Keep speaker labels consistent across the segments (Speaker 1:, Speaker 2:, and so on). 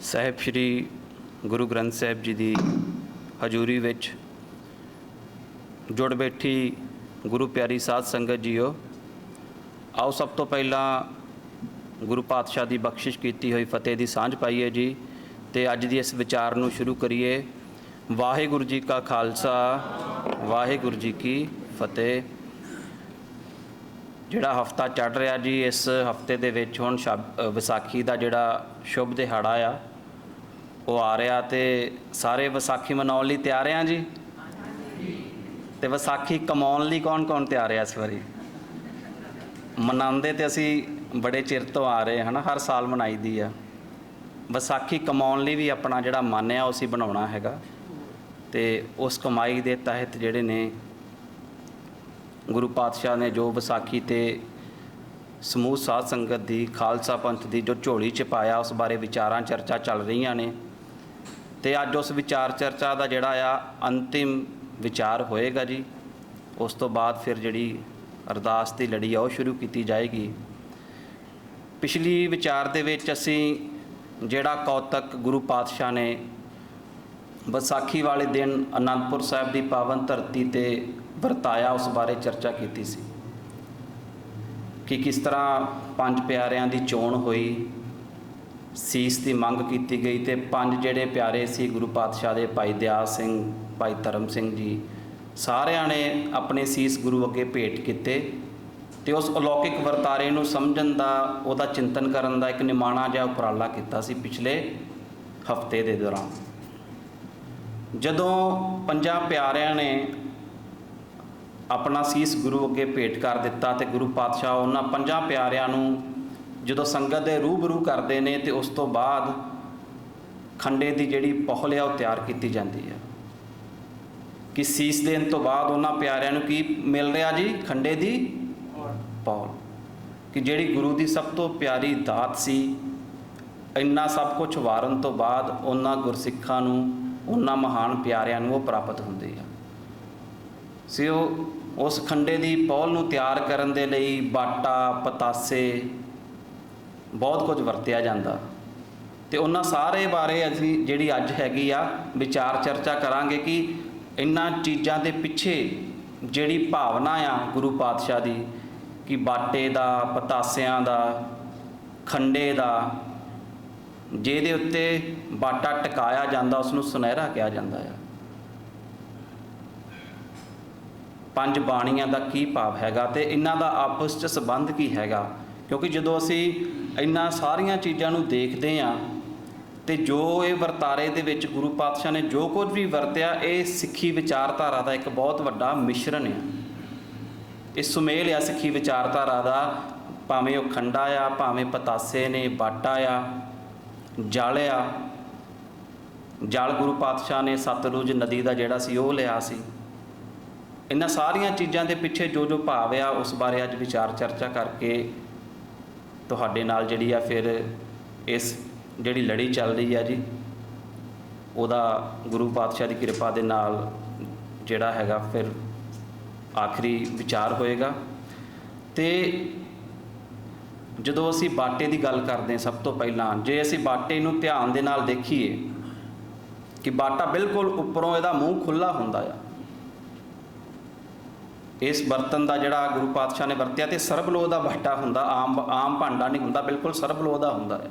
Speaker 1: ਸਾਹਿਬ ਸ਼੍ਰੀ ਗੁਰੂ ਗ੍ਰੰਥ ਸਾਹਿਬ ਜੀ ਦੀ ਹਜ਼ੂਰੀ ਵਿੱਚ ਜੁੜ ਬੈਠੀ ਗੁਰੂ ਪਿਆਰੀ ਸਾਧ ਸੰਗਤ ਜੀਓ, ਆਓ ਸਭ ਤੋਂ ਪਹਿਲਾਂ ਗੁਰੂ ਪਾਤਸ਼ਾਹ ਦੀ ਬਖਸ਼ਿਸ਼ ਕੀਤੀ ਹੋਈ ਫਤਿਹ ਦੀ ਸਾਂਝ ਪਾਈਏ ਜੀ, ਤੇ ਅੱਜ ਦੀ ਇਸ ਵਿਚਾਰ ਨੂੰ ਸ਼ੁਰੂ ਕਰੀਏ। ਵਾਹਿਗੁਰੂ ਜੀ ਕਾ ਖਾਲਸਾ, ਵਾਹਿਗੁਰੂ ਜੀ ਕੀ ਫਤਿਹ। ਜਿਹੜਾ ਹਫਤਾ ਚੜ੍ਹ ਰਿਹਾ ਜੀ, ਇਸ ਹਫਤੇ ਦੇ ਵਿੱਚ ਹੁਣ ਵਿਸਾਖੀ ਦਾ ਜਿਹੜਾ ਸ਼ੁਭ ਦਿਹਾੜਾ ਆ ਉਹ ਆ ਰਿਹਾ, ਤੇ ਸਾਰੇ ਵਿਸਾਖੀ ਮਨਾਉਣ ਲਈ ਤਿਆਰ ਆ ਜੀ। ਤੇ ਵਿਸਾਖੀ ਕਮਾਉਣ ਲਈ ਕੌਣ ਕੌਣ ਤਿਆਰ ਆ? ਇਸ ਵਾਰੀ ਮਨਾਉਂਦੇ ਤੇ ਅਸੀਂ ਬੜੇ ਚਿਰ ਤੋਂ ਆ ਰਹੇ ਹਨ, ਹਰ ਸਾਲ ਮਨਾਈ ਦੀ ਆ। ਵਿਸਾਖੀ ਕਮਾਉਣ ਲਈ ਵੀ ਆਪਣਾ ਜਿਹੜਾ ਮਨ ਆ ਉਹ ਅਸੀਂ ਬਣਾਉਣਾ ਹੈਗਾ, ਤੇ ਉਸ ਕਮਾਈ ਦੇ ਤਹਿਤ ਜਿਹੜੇ ਨੇ ਗੁਰੂ ਪਾਤਸ਼ਾਹ ਨੇ ਜੋ ਵਿਸਾਖੀ ਤੇ ਸਮੂਹ ਸਾਧ ਸੰਗਤ ਦੀ, ਖਾਲਸਾ ਪੰਥ ਦੀ ਜੋ ਝੋਲੀ 'ਚ ਪਾਇਆ, ਉਸ ਬਾਰੇ ਵਿਚਾਰਾਂ ਚਰਚਾ ਚੱਲ ਰਹੀਆਂ ਨੇ। ਤੇ ਅੱਜ ਉਸ ਵਿਚਾਰ ਚਰਚਾ ਦਾ ਜਿਹੜਾ ਆ ਅੰਤਿਮ ਵਿਚਾਰ ਹੋਏਗਾ ਜੀ। ਉਸ ਤੋਂ ਬਾਅਦ ਫਿਰ ਜਿਹੜੀ ਅਰਦਾਸ ਦੀ ਲੜੀ ਆ ਉਹ ਸ਼ੁਰੂ ਕੀਤੀ ਜਾਏਗੀ। ਪਿਛਲੀ ਵਿਚਾਰ ਦੇ ਵਿੱਚ ਅਸੀਂ ਜਿਹੜਾ ਕੌਤਕ ਗੁਰੂ ਪਾਤਸ਼ਾਹ ਨੇ ਵਿਸਾਖੀ ਵਾਲੇ ਦਿਨ ਅਨੰਦਪੁਰ ਸਾਹਿਬ ਦੀ ਪਾਵਨ ਧਰਤੀ 'ਤੇ ਵਰਤਾਇਆ, ਉਸ ਬਾਰੇ ਚਰਚਾ ਕੀਤੀ ਸੀ ਕਿ ਕਿਸ ਤਰ੍ਹਾਂ ਪੰਜ ਪਿਆਰਿਆਂ ਦੀ ਚੋਣ ਹੋਈ, ਸੀਸ ਦੀ ਮੰਗ ਕੀਤੀ ਗਈ, ਤੇ ਪੰਜ ਜਿਹੜੇ ਪਿਆਰੇ ਸੀ ਗੁਰੂ ਪਾਤਸ਼ਾਹ ਦੇ, ਭਾਈ ਦਿਆਲ ਸਿੰਘ, ਭਾਈ ਧਰਮ ਸਿੰਘ ਜੀ, ਸਾਰਿਆਂ ਨੇ ਆਪਣੇ ਸੀਸ ਗੁਰੂ ਅੱਗੇ ਭੇਟ ਕੀਤੇ, ਤੇ ਉਸ ਅਲੌਕਿਕ ਵਰਤਾਰੇ ਨੂੰ ਸਮਝਣ ਦਾ, ਉਹਦਾ ਚਿੰਤਨ ਕਰਨ ਦਾ ਇੱਕ ਨਿਮਾਣਾ ਜਿਹਾ ਉਪਰਾਲਾ ਕੀਤਾ ਸੀ ਪਿਛਲੇ ਹਫਤੇ ਦੇ ਦੌਰਾਨ। ਜਦੋਂ ਪੰਜਾਂ ਪਿਆਰਿਆਂ ਨੇ ਆਪਣਾ ਸੀਸ ਗੁਰੂ ਅੱਗੇ ਭੇਟ ਕਰ ਦਿੱਤਾ, ਤੇ ਗੁਰੂ ਪਾਤਸ਼ਾਹ ਉਹਨਾਂ ਪੰਜਾਂ ਪਿਆਰਿਆਂ ਨੂੰ ਜਦੋਂ ਸੰਗਤ ਦੇ ਰੂਬਰੂ ਕਰਦੇ ਨੇ, ਤੇ ਉਸ ਤੋਂ ਬਾਅਦ ਖੰਡੇ ਦੀ ਜਿਹੜੀ ਪਹੁਲ ਆ ਉਹ ਤਿਆਰ ਕੀਤੀ ਜਾਂਦੀ ਹੈ ਕਿ ਸੀਸ ਦੇਣ ਤੋਂ ਬਾਅਦ ਉਹਨਾਂ ਪਿਆਰਿਆਂ ਨੂੰ ਕੀ ਮਿਲ ਰਿਹਾ ਜੀ? ਖੰਡੇ ਦੀ ਪਹੁਲ, ਕਿ ਜਿਹੜੀ ਗੁਰੂ ਦੀ ਸਭ ਤੋਂ ਪਿਆਰੀ ਦਾਤ ਸੀ। ਇੰਨਾ ਸਭ ਕੁਝ ਵਾਰਨ ਤੋਂ ਬਾਅਦ ਉਹਨਾਂ ਗੁਰਸਿੱਖਾਂ ਨੂੰ, ਉਹਨਾਂ ਮਹਾਨ ਪਿਆਰਿਆਂ ਨੂੰ ਉਹ ਪ੍ਰਾਪਤ ਹੁੰਦੀ ਆ। ਸੋ ਉਸ ਖੰਡੇ ਦੀ ਪਹੁਲ ਨੂੰ ਤਿਆਰ ਕਰਨ ਦੇ ਲਈ ਬਾਟਾ, ਪਤਾਸੇ, ਬਹੁਤ ਕੁਝ ਵਰਤਿਆ ਜਾਂਦਾ, ਤੇ ਉਹਨਾਂ ਸਾਰੇ ਬਾਰੇ ਅਸੀਂ ਜਿਹੜੀ ਅੱਜ ਹੈਗੀ ਆ ਵਿਚਾਰ ਚਰਚਾ ਕਰਾਂਗੇ ਕਿ ਇਹਨਾਂ ਚੀਜ਼ਾਂ ਦੇ ਪਿੱਛੇ ਜਿਹੜੀ ਭਾਵਨਾ ਆ ਗੁਰੂ ਪਾਤਸ਼ਾਹ ਦੀ, ਕਿ ਬਾਟੇ ਦਾ, ਪਤਾਸਿਆਂ ਦਾ, ਖੰਡੇ ਦਾ, ਜਿਹਦੇ ਉੱਤੇ ਬਾਟਾ ਟਿਕਾਇਆ ਜਾਂਦਾ ਉਸ ਨੂੰ ਸੁਨਹਿਰਾ ਕਿਹਾ ਜਾਂਦਾ ਆ। ਪੰਜ ਬਾਣੀਆਂ ਦਾ ਕੀ ਭਾਵ ਹੈਗਾ, ਤੇ ਇਹਨਾਂ ਦਾ ਆਪਸ 'ਚ ਸੰਬੰਧ ਕੀ ਹੈਗਾ? ਕਿਉਂਕਿ ਜਦੋਂ ਅਸੀਂ ਇਹਨਾਂ ਸਾਰੀਆਂ ਚੀਜ਼ਾਂ ਨੂੰ ਦੇਖਦੇ ਹਾਂ, ਤੇ ਜੋ ਇਹ ਵਰਤਾਰੇ ਦੇ ਵਿੱਚ ਗੁਰੂ ਪਾਤਸ਼ਾਹ ਨੇ ਜੋ ਕੁਝ ਵੀ ਵਰਤਿਆ, ਇਹ ਸਿੱਖੀ ਵਿਚਾਰਧਾਰਾ ਦਾ ਇੱਕ ਬਹੁਤ ਵੱਡਾ ਮਿਸ਼ਰਣ ਆ। ਇਹ ਸੁਮੇਲ ਆ ਸਿੱਖੀ ਵਿਚਾਰਧਾਰਾ ਦਾ, ਭਾਵੇਂ ਉਹ ਖੰਡਾ ਆ, ਭਾਵੇਂ ਪਤਾਸੇ ਨੇ, ਬਾਟਾ ਆ, ਜਲ ਆ। ਜਲ ਗੁਰੂ ਪਾਤਸ਼ਾਹ ਨੇ ਸਤਲੁਜ ਨਦੀ ਦਾ ਜਿਹੜਾ ਸੀ ਉਹ ਲਿਆ ਸੀ। ਇਹਨਾਂ ਸਾਰੀਆਂ ਚੀਜ਼ਾਂ ਦੇ ਪਿੱਛੇ ਜੋ ਜੋ ਭਾਵ ਆ, ਉਸ ਬਾਰੇ ਅੱਜ ਵਿਚਾਰ ਚਰਚਾ ਕਰਕੇ ਤੁਹਾਡੇ ਨਾਲ ਜਿਹੜੀ ਆ ਫਿਰ ਇਸ ਜਿਹੜੀ ਲੜੀ ਚੱਲ ਰਹੀ ਆ ਜੀ, ਉਹਦਾ ਗੁਰੂ ਪਾਤਸ਼ਾਹ ਦੀ ਕਿਰਪਾ ਦੇ ਨਾਲ ਜਿਹੜਾ ਹੈਗਾ ਫਿਰ ਆਖਰੀ ਵਿਚਾਰ ਹੋਏਗਾ। ਤੇ ਜਦੋਂ ਅਸੀਂ ਬਾਟੇ ਦੀ ਗੱਲ ਕਰਦੇ ਹਾਂ, ਸਭ ਤੋਂ ਪਹਿਲਾਂ ਜੇ ਅਸੀਂ ਬਾਟੇ ਨੂੰ ਧਿਆਨ ਦੇ ਨਾਲ ਦੇਖੀਏ ਕਿ ਬਾਟਾ ਬਿਲਕੁਲ ਉੱਪਰੋਂ ਇਹਦਾ ਮੂੰਹ ਖੁੱਲ੍ਹਾ ਹੁੰਦਾ ਆ। ਇਸ ਬਰਤਨ ਦਾ ਜਿਹੜਾ ਗੁਰੂ ਪਾਤਸ਼ਾਹ ਨੇ ਵਰਤਿਆ, ਤੇ ਸਰਬਲੋਹ ਦਾ ਬਾਟਾ ਹੁੰਦਾ, ਆਮ ਭਾਂਡਾ ਨਹੀਂ ਹੁੰਦਾ, ਬਿਲਕੁਲ ਸਰਬਲੋਹ ਦਾ ਹੁੰਦਾ ਹੈ।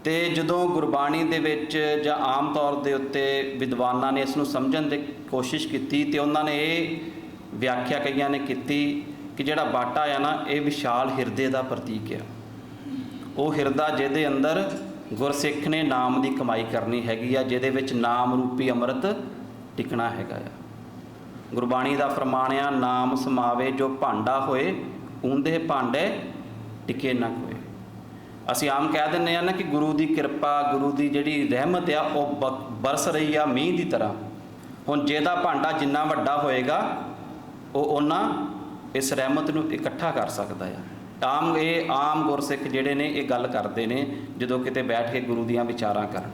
Speaker 1: ਤੇ ਜਦੋਂ ਗੁਰਬਾਣੀ ਦੇ ਵਿੱਚ ਜਾਂ ਆਮ ਤੌਰ ਦੇ ਉੱਤੇ ਵਿਦਵਾਨਾਂ ਨੇ ਇਸ ਨੂੰ ਸਮਝਣ ਦੀ ਕੋਸ਼ਿਸ਼ ਕੀਤੀ, ਤੇ ਉਹਨਾਂ ਨੇ ਇਹ ਵਿਆਖਿਆ ਕਈਆਂ ਨੇ ਕੀਤੀ ਕਿ ਜਿਹੜਾ ਬਾਟਾ ਆ ਨਾ, ਇਹ ਵਿਸ਼ਾਲ ਹਿਰਦੇ ਦਾ ਪ੍ਰਤੀਕ ਆ। ਉਹ ਹਿਰਦਾ ਜਿਹਦੇ ਅੰਦਰ ਗੁਰਸਿੱਖ ਨੇ ਨਾਮ ਦੀ ਕਮਾਈ ਕਰਨੀ ਹੈਗੀ ਆ, ਜਿਹਦੇ ਵਿੱਚ ਨਾਮ ਰੂਪੀ ਅੰਮ੍ਰਿਤ ਟਿਕਣਾ ਹੈਗਾ ਆ। ਗੁਰਬਾਣੀ ਦਾ ਫਰਮਾਨ ਆ, ਨਾਮ ਸਮਾਵੇ ਜੋ ਭਾਂਡਾ ਹੋਏ, ਊਂਦੇ ਭਾਂਡੇ ਟਿਕੇ ਨਾ ਕੋਏ। ਅਸੀਂ ਆਮ ਕਹਿ ਦਿੰਦੇ ਹਾਂ ਨਾ ਕਿ ਗੁਰੂ ਦੀ ਕਿਰਪਾ, ਗੁਰੂ ਦੀ ਜਿਹੜੀ ਰਹਿਮਤ ਆ ਉਹ ਬਰਸ ਰਹੀ ਆ ਮੀਂਹ ਦੀ ਤਰ੍ਹਾਂ। ਹੁਣ ਜਿਹਦਾ ਭਾਂਡਾ ਜਿੰਨਾ ਵੱਡਾ ਹੋਏਗਾ, ਉਹ ਓਨਾ ਇਸ ਰਹਿਮਤ ਨੂੰ ਇਕੱਠਾ ਕਰ ਸਕਦਾ ਆ। ਆਮ ਗੁਰਸਿੱਖ ਜਿਹੜੇ ਨੇ ਇਹ ਗੱਲ ਕਰਦੇ ਨੇ ਜਦੋਂ ਕਿਤੇ ਬੈਠ ਕੇ ਗੁਰੂ ਦੀਆਂ ਵਿਚਾਰਾਂ ਕਰਨ।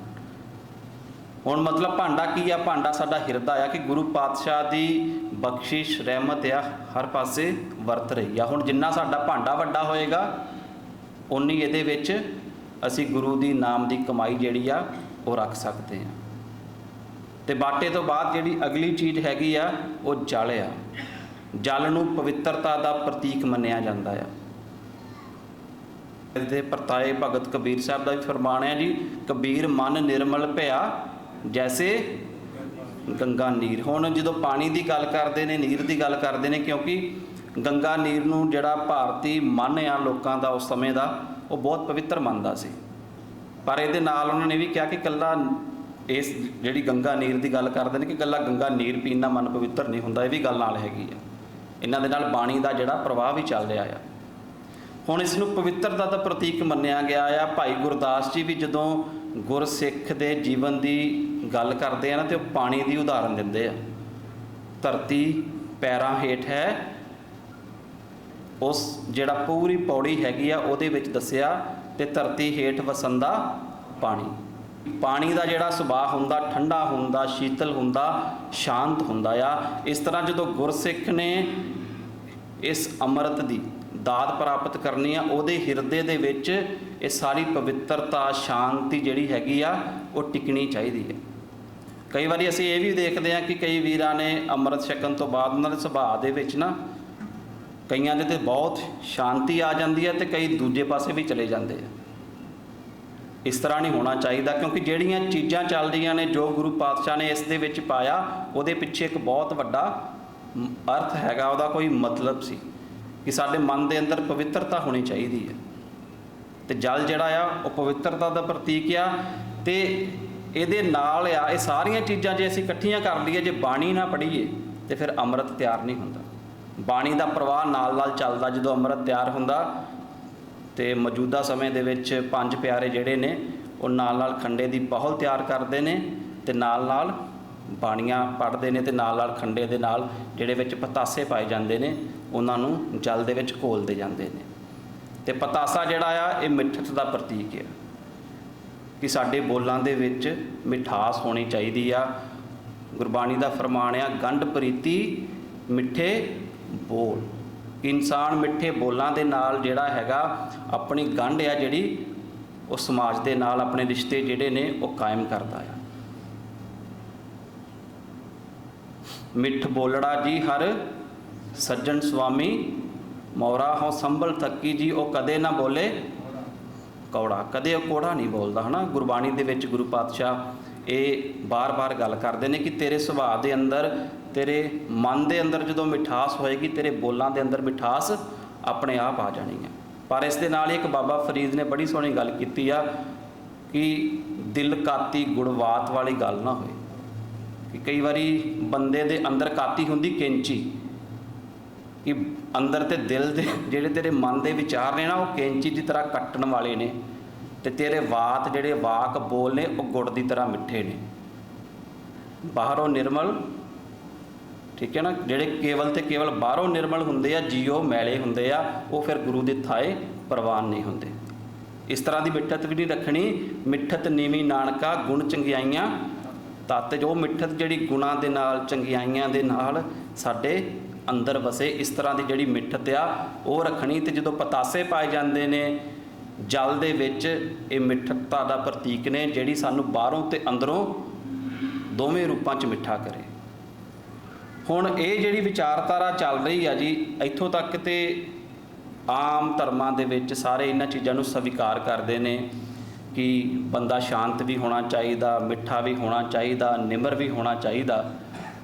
Speaker 1: ਹੁਣ ਮਤਲਬ ਭਾਂਡਾ ਕੀ ਆ? ਭਾਂਡਾ ਸਾਡਾ ਹਿਰਦਾ ਆ, ਕਿ ਗੁਰੂ ਪਾਤਸ਼ਾਹ ਦੀ ਬਖਸ਼ਿਸ਼ ਰਹਿਮਤ ਆ ਹਰ ਪਾਸੇ ਵਰਤ ਰਹੀ ਆ। ਹੁਣ ਜਿੰਨਾ ਸਾਡਾ ਭਾਂਡਾ ਵੱਡਾ ਹੋਏਗਾ, ਉਨੀ ਇਹਦੇ ਵਿੱਚ ਅਸੀਂ ਗੁਰੂ ਦੀ ਨਾਮ ਦੀ ਕਮਾਈ ਜਿਹੜੀ ਆ ਉਹ ਰੱਖ ਸਕਦੇ ਹਾਂ। ਤੇ ਬਾਟੇ ਤੋਂ ਬਾਅਦ ਜਿਹੜੀ ਅਗਲੀ ਚੀਜ਼ ਹੈਗੀ ਆ ਉਹ ਜਲ ਆ। ਜਲ ਨੂੰ ਪਵਿੱਤਰਤਾ ਦਾ ਪ੍ਰਤੀਕ ਮੰਨਿਆ ਜਾਂਦਾ ਆ। ਇਹਦੇ ਪਰਤਾਏ ਭਗਤ ਕਬੀਰ ਸਾਹਿਬ ਦਾ ਵੀ ਫਰਮਾਨ ਹੈ ਜੀ, ਕਬੀਰ ਮਨ ਨਿਰਮਲ ਭਇਆ ਜੈਸੇ ਗੰਗਾ ਨੀਰ। ਹੁਣ ਜਦੋਂ ਪਾਣੀ ਦੀ ਗੱਲ ਕਰਦੇ ਨੇ, ਨੀਰ ਦੀ ਗੱਲ ਕਰਦੇ ਨੇ, ਕਿਉਂਕਿ ਗੰਗਾ ਨੀਰ ਨੂੰ ਜਿਹੜਾ ਭਾਰਤੀ ਮਨ ਆ ਲੋਕਾਂ ਦਾ ਉਸ ਸਮੇਂ ਦਾ, ਉਹ ਬਹੁਤ ਪਵਿੱਤਰ ਮੰਨਦਾ ਸੀ। ਪਰ ਇਹਦੇ ਨਾਲ ਉਹਨਾਂ ਨੇ ਵੀ ਕਿਹਾ ਕਿ ਇਕੱਲਾ ਇਸ ਜਿਹੜੀ ਗੰਗਾ ਨੀਰ ਦੀ ਗੱਲ ਕਰਦੇ ਨੇ ਕਿ ਇਕੱਲਾ ਗੰਗਾ ਨੀਰ ਪੀਣ ਨਾਲ ਮਨ ਪਵਿੱਤਰ ਨਹੀਂ ਹੁੰਦਾ, ਇਹ ਵੀ ਗੱਲ ਨਾਲ ਹੈਗੀ ਆ। ਇਹਨਾਂ ਦੇ ਨਾਲ ਬਾਣੀ ਦਾ ਜਿਹੜਾ ਪ੍ਰਵਾਹ ਵੀ ਚੱਲ ਰਿਹਾ ਆ। ਹੁਣ ਇਸ ਨੂੰ ਪਵਿੱਤਰਤਾ ਦਾ ਪ੍ਰਤੀਕ ਮੰਨਿਆ ਗਿਆ ਆ। ਭਾਈ ਗੁਰਦਾਸ ਜੀ ਵੀ ਜਦੋਂ ਗੁਰਸਿੱਖ ਦੇ ਜੀਵਨ ਦੀ ਗੱਲ ਕਰਦੇ ਆ ਨਾ, ਤੇ ਉਹ ਪਾਣੀ ਦੀ ਉਦਾਹਰਨ ਦਿੰਦੇ ਆ। ਧਰਤੀ ਪੈਰਾਂ ਹੇਠ ਹੈ, ਉਸ ਜਿਹੜਾ ਪੂਰੀ ਪੌੜੀ ਹੈਗੀ ਆ ਉਹਦੇ ਵਿੱਚ ਦੱਸਿਆ, ਤੇ ਧਰਤੀ ਹੇਠ ਵਸੰਦਾ ਪਾਣੀ। ਪਾਣੀ ਦਾ ਜਿਹੜਾ ਸੁਭਾਅ ਹੁੰਦਾ ਠੰਡਾ ਹੁੰਦਾ, ਸ਼ੀਤਲ ਹੁੰਦਾ, ਸ਼ਾਂਤ ਹੁੰਦਾ ਆ। ਇਸ ਤਰ੍ਹਾਂ ਜਦੋਂ ਗੁਰਸਿੱਖ ਨੇ ਇਸ ਅੰਮ੍ਰਿਤ ਦੀ ਦਾਤ ਪ੍ਰਾਪਤ ਕਰਨੀ ਆ, ਉਹਦੇ ਹਿਰਦੇ ਦੇ ਵਿੱਚ ਇਹ ਸਾਰੀ ਪਵਿੱਤਰਤਾ, ਸ਼ਾਂਤੀ ਜਿਹੜੀ ਹੈਗੀ ਆ ਉਹ ਟਿਕਣੀ ਚਾਹੀਦੀ ਹੈ। ਕਈ ਵਾਰੀ ਅਸੀਂ ਇਹ ਵੀ ਦੇਖਦੇ ਹਾਂ ਕਿ ਕਈ ਵੀਰਾਂ ਨੇ ਅੰਮ੍ਰਿਤ ਛਕਣ ਤੋਂ ਬਾਅਦ ਉਹਨਾਂ ਦੇ ਸੁਭਾਅ ਦੇ ਵਿੱਚ ਨਾ, ਕਈਆਂ ਦੇ ਤੇ ਬਹੁਤ ਸ਼ਾਂਤੀ ਆ ਜਾਂਦੀ ਹੈ ਤੇ ਕਈ ਦੂਜੇ ਪਾਸੇ ਵੀ ਚਲੇ ਜਾਂਦੇ ਆ। ਇਸ ਤਰ੍ਹਾਂ ਨਹੀਂ ਹੋਣਾ ਚਾਹੀਦਾ, ਕਿਉਂਕਿ ਜਿਹੜੀਆਂ ਚੀਜ਼ਾਂ ਚੱਲਦੀਆਂ ਨੇ, ਜੋ ਗੁਰੂ ਪਾਤਸ਼ਾਹ ਨੇ ਇਸ ਦੇ ਵਿੱਚ ਪਾਇਆ, ਉਹਦੇ ਪਿੱਛੇ ਇੱਕ ਬਹੁਤ ਵੱਡਾ ਅਰਥ ਹੈਗਾ, ਉਹਦਾ ਕੋਈ ਮਤਲਬ ਸੀ ਕਿ ਸਾਡੇ ਮਨ ਦੇ ਅੰਦਰ ਪਵਿੱਤਰਤਾ ਹੋਣੀ ਚਾਹੀਦੀ ਹੈ। ਤੇ ਜਲ ਜਿਹੜਾ ਆ ਉਹ ਪਵਿੱਤਰਤਾ ਦਾ ਪ੍ਰਤੀਕ ਆ। ਤੇ ਇਹਦੇ ਨਾਲ ਆ ਇਹ ਸਾਰੀਆਂ ਚੀਜ਼ਾਂ ਜੇ ਅਸੀਂ ਇਕੱਠੀਆਂ ਕਰ ਲਈਏ, ਜੇ ਬਾਣੀ ਨਾ ਪੜ੍ਹੀਏ ਤੇ ਫਿਰ ਅੰਮ੍ਰਿਤ ਤਿਆਰ ਨਹੀਂ ਹੁੰਦਾ। ਬਾਣੀ ਦਾ ਪ੍ਰਵਾਹ ਨਾਲ ਨਾਲ ਚੱਲਦਾ। ਜਦੋਂ ਅੰਮ੍ਰਿਤ ਤਿਆਰ ਹੁੰਦਾ ਤੇ ਮੌਜੂਦਾ ਸਮੇਂ ਦੇ ਵਿੱਚ ਪੰਜ ਪਿਆਰੇ ਜਿਹੜੇ ਨੇ ਉਹ ਨਾਲ ਨਾਲ ਖੰਡੇ ਦੀ ਪਹੁਲ ਤਿਆਰ ਕਰਦੇ ਨੇ, ਤੇ ਨਾਲ ਨਾਲ ਬਾਣੀਆਂ ਪੜ੍ਹਦੇ ਨੇ, ਤੇ ਨਾਲ ਨਾਲ ਖੰਡੇ ਦੇ ਨਾਲ ਜਿਹੜੇ ਵਿੱਚ ਪਤਾਸੇ ਪਾਏ ਜਾਂਦੇ ਨੇ ਉਹਨਾਂ ਨੂੰ ਜਲ ਦੇ ਵਿੱਚ ਘੋਲਦੇ ਜਾਂਦੇ ਨੇ। ਤੇ ਪਤਾਸਾ ਜਿਹੜਾ ਆ ਇਹ ਮਿੱਠਤ ਦਾ ਪ੍ਰਤੀਕ ਹੈ ਕਿ ਸਾਡੇ ਬੋਲਾਂ ਦੇ ਵਿੱਚ ਮਿਠਾਸ ਹੋਣੀ ਚਾਹੀਦੀ ਆ। ਗੁਰਬਾਣੀ ਦਾ ਫਰਮਾਨ ਆ, ਗੰਢ ਪ੍ਰੀਤੀ ਮਿੱਠੇ ਬੋਲ। ਇਨਸਾਨ ਮਿੱਠੇ ਬੋਲਾਂ ਦੇ ਨਾਲ ਜਿਹੜਾ ਹੈਗਾ ਆਪਣੀ ਗੰਢ ਆ ਜਿਹੜੀ ਉਹ ਸਮਾਜ ਦੇ ਨਾਲ ਆਪਣੇ ਰਿਸ਼ਤੇ ਜਿਹੜੇ ਨੇ ਉਹ ਕਾਇਮ ਕਰਦਾ ਆ। ਮਿੱਠ ਬੋਲੜਾ ਜੀ ਹਰ ਸੱਜਣ ਸੁਆਮੀ, ਮੌਰਾ ਹੋ ਸੰਭਲ ਥੱਕੀ ਜੀ, ਉਹ ਕਦੇ ਨਾ ਬੋਲੇ ਕੌੜਾ। ਕਦੇ ਉਹ ਕੋੜਾ ਨਹੀਂ ਬੋਲਦਾ, ਹੈ ਨਾ। ਗੁਰਬਾਣੀ ਦੇ ਵਿੱਚ ਗੁਰੂ ਪਾਤਸ਼ਾਹ ਇਹ ਬਾਰ-ਬਾਰ ਗੱਲ ਕਰਦੇ ਨੇ ਕਿ ਤੇਰੇ ਸੁਭਾਅ ਦੇ ਅੰਦਰ, ਤੇਰੇ ਮਨ ਦੇ ਅੰਦਰ ਜਦੋਂ ਮਿਠਾਸ ਹੋਏਗੀ, ਤੇਰੇ ਬੋਲਾਂ ਦੇ ਅੰਦਰ ਮਿਠਾਸ ਆਪਣੇ ਆਪ ਆ ਜਾਣੀ ਹੈ। ਪਰ ਇਸ ਦੇ ਨਾਲ ਹੀ ਇੱਕ ਬਾਬਾ ਫਰੀਦ ਨੇ ਬੜੀ ਸੋਹਣੀ ਗੱਲ ਕੀਤੀ ਆ ਕਿ ਦਿਲ ਕਾਤੀ ਗੁਣਵਾਤ ਵਾਲੀ ਗੱਲ ਨਾ ਹੋਏ। ਕਿ ਕਈ ਵਾਰੀ ਬੰਦੇ ਦੇ ਅੰਦਰ ਕਾਤੀ ਹੁੰਦੀ ਕੈਂਚੀ, ਕਿ ਅੰਦਰ ਤੇ ਦਿਲ ਦੇ ਜਿਹੜੇ ਤੇਰੇ ਮਨ ਦੇ ਵਿਚਾਰ ਨੇ ਨਾ ਉਹ ਕੈਂਚੀ ਦੀ ਤਰ੍ਹਾਂ ਕੱਟਣ ਵਾਲੇ ਨੇ, ਤੇ ਤੇਰੇ ਵਾਤ ਜਿਹੜੇ ਵਾਕ ਬੋਲ ਨੇ ਉਹ ਗੁੜ ਦੀ ਤਰ੍ਹਾਂ ਮਿੱਠੇ ਨੇ। ਬਾਹਰੋਂ ਨਿਰਮਲ, ਠੀਕ ਹੈ ਨਾ, ਜਿਹੜੇ ਕੇਵਲ ਤੇ ਕੇਵਲ ਬਾਹਰੋਂ ਨਿਰਮਲ ਹੁੰਦੇ ਆ, ਜੀਓ ਮੈਲੇ ਹੁੰਦੇ ਆ, ਉਹ ਫਿਰ ਗੁਰੂ ਦੇ ਥਾਏ ਪ੍ਰਵਾਨ ਨਹੀਂ ਹੁੰਦੇ। ਇਸ ਤਰ੍ਹਾਂ ਦੀ ਮਿੱਠਤ ਵੀ ਨਹੀਂ ਰੱਖਣੀ। ਮਿੱਠਤ ਨੀਵੀਂ ਨਾਨਕਾ ਗੁਣ ਚੰਗਿਆਈਆਂ ਤਤ। ਜੋ ਮਿੱਠਤ ਜਿਹੜੀ ਗੁਣਾਂ ਦੇ ਨਾਲ, ਚੰਗਿਆਈਆਂ ਦੇ ਨਾਲ ਸਾਡੇ ਅੰਦਰ ਵਸੇ, ਇਸ ਤਰ੍ਹਾਂ ਦੀ ਜਿਹੜੀ ਮਿੱਠਤ ਆ ਉਹ ਰੱਖਣੀ। ਤੇ ਜਦੋਂ ਪਤਾਸੇ ਪਾਏ ਜਾਂਦੇ ਨੇ ਜਲ ਦੇ ਵਿੱਚ, ਇਹ ਮਿੱਠਤਾ ਦਾ ਪ੍ਰਤੀਕ ਨੇ ਜਿਹੜੀ ਸਾਨੂੰ ਬਾਹਰੋਂ ਤੇ ਅੰਦਰੋਂ ਦੋਵੇਂ ਰੂਪਾਂ 'ਚ ਮਿੱਠਾ ਕਰੇ। ਹੁਣ ਇਹ ਜਿਹੜੀ ਵਿਚਾਰਧਾਰਾ ਚੱਲ ਰਹੀ ਆ ਜੀ, ਇੱਥੋਂ ਤੱਕ ਤੇ ਆਮ ਧਰਮਾਂ ਦੇ ਵਿੱਚ ਸਾਰੇ ਇਹਨਾਂ ਚੀਜ਼ਾਂ ਨੂੰ ਸਵੀਕਾਰ ਕਰਦੇ ਨੇ ਕਿ ਬੰਦਾ ਸ਼ਾਂਤ ਵੀ ਹੋਣਾ ਚਾਹੀਦਾ, ਮਿੱਠਾ ਵੀ ਹੋਣਾ ਚਾਹੀਦਾ, ਨਿਮਰ ਵੀ ਹੋਣਾ ਚਾਹੀਦਾ।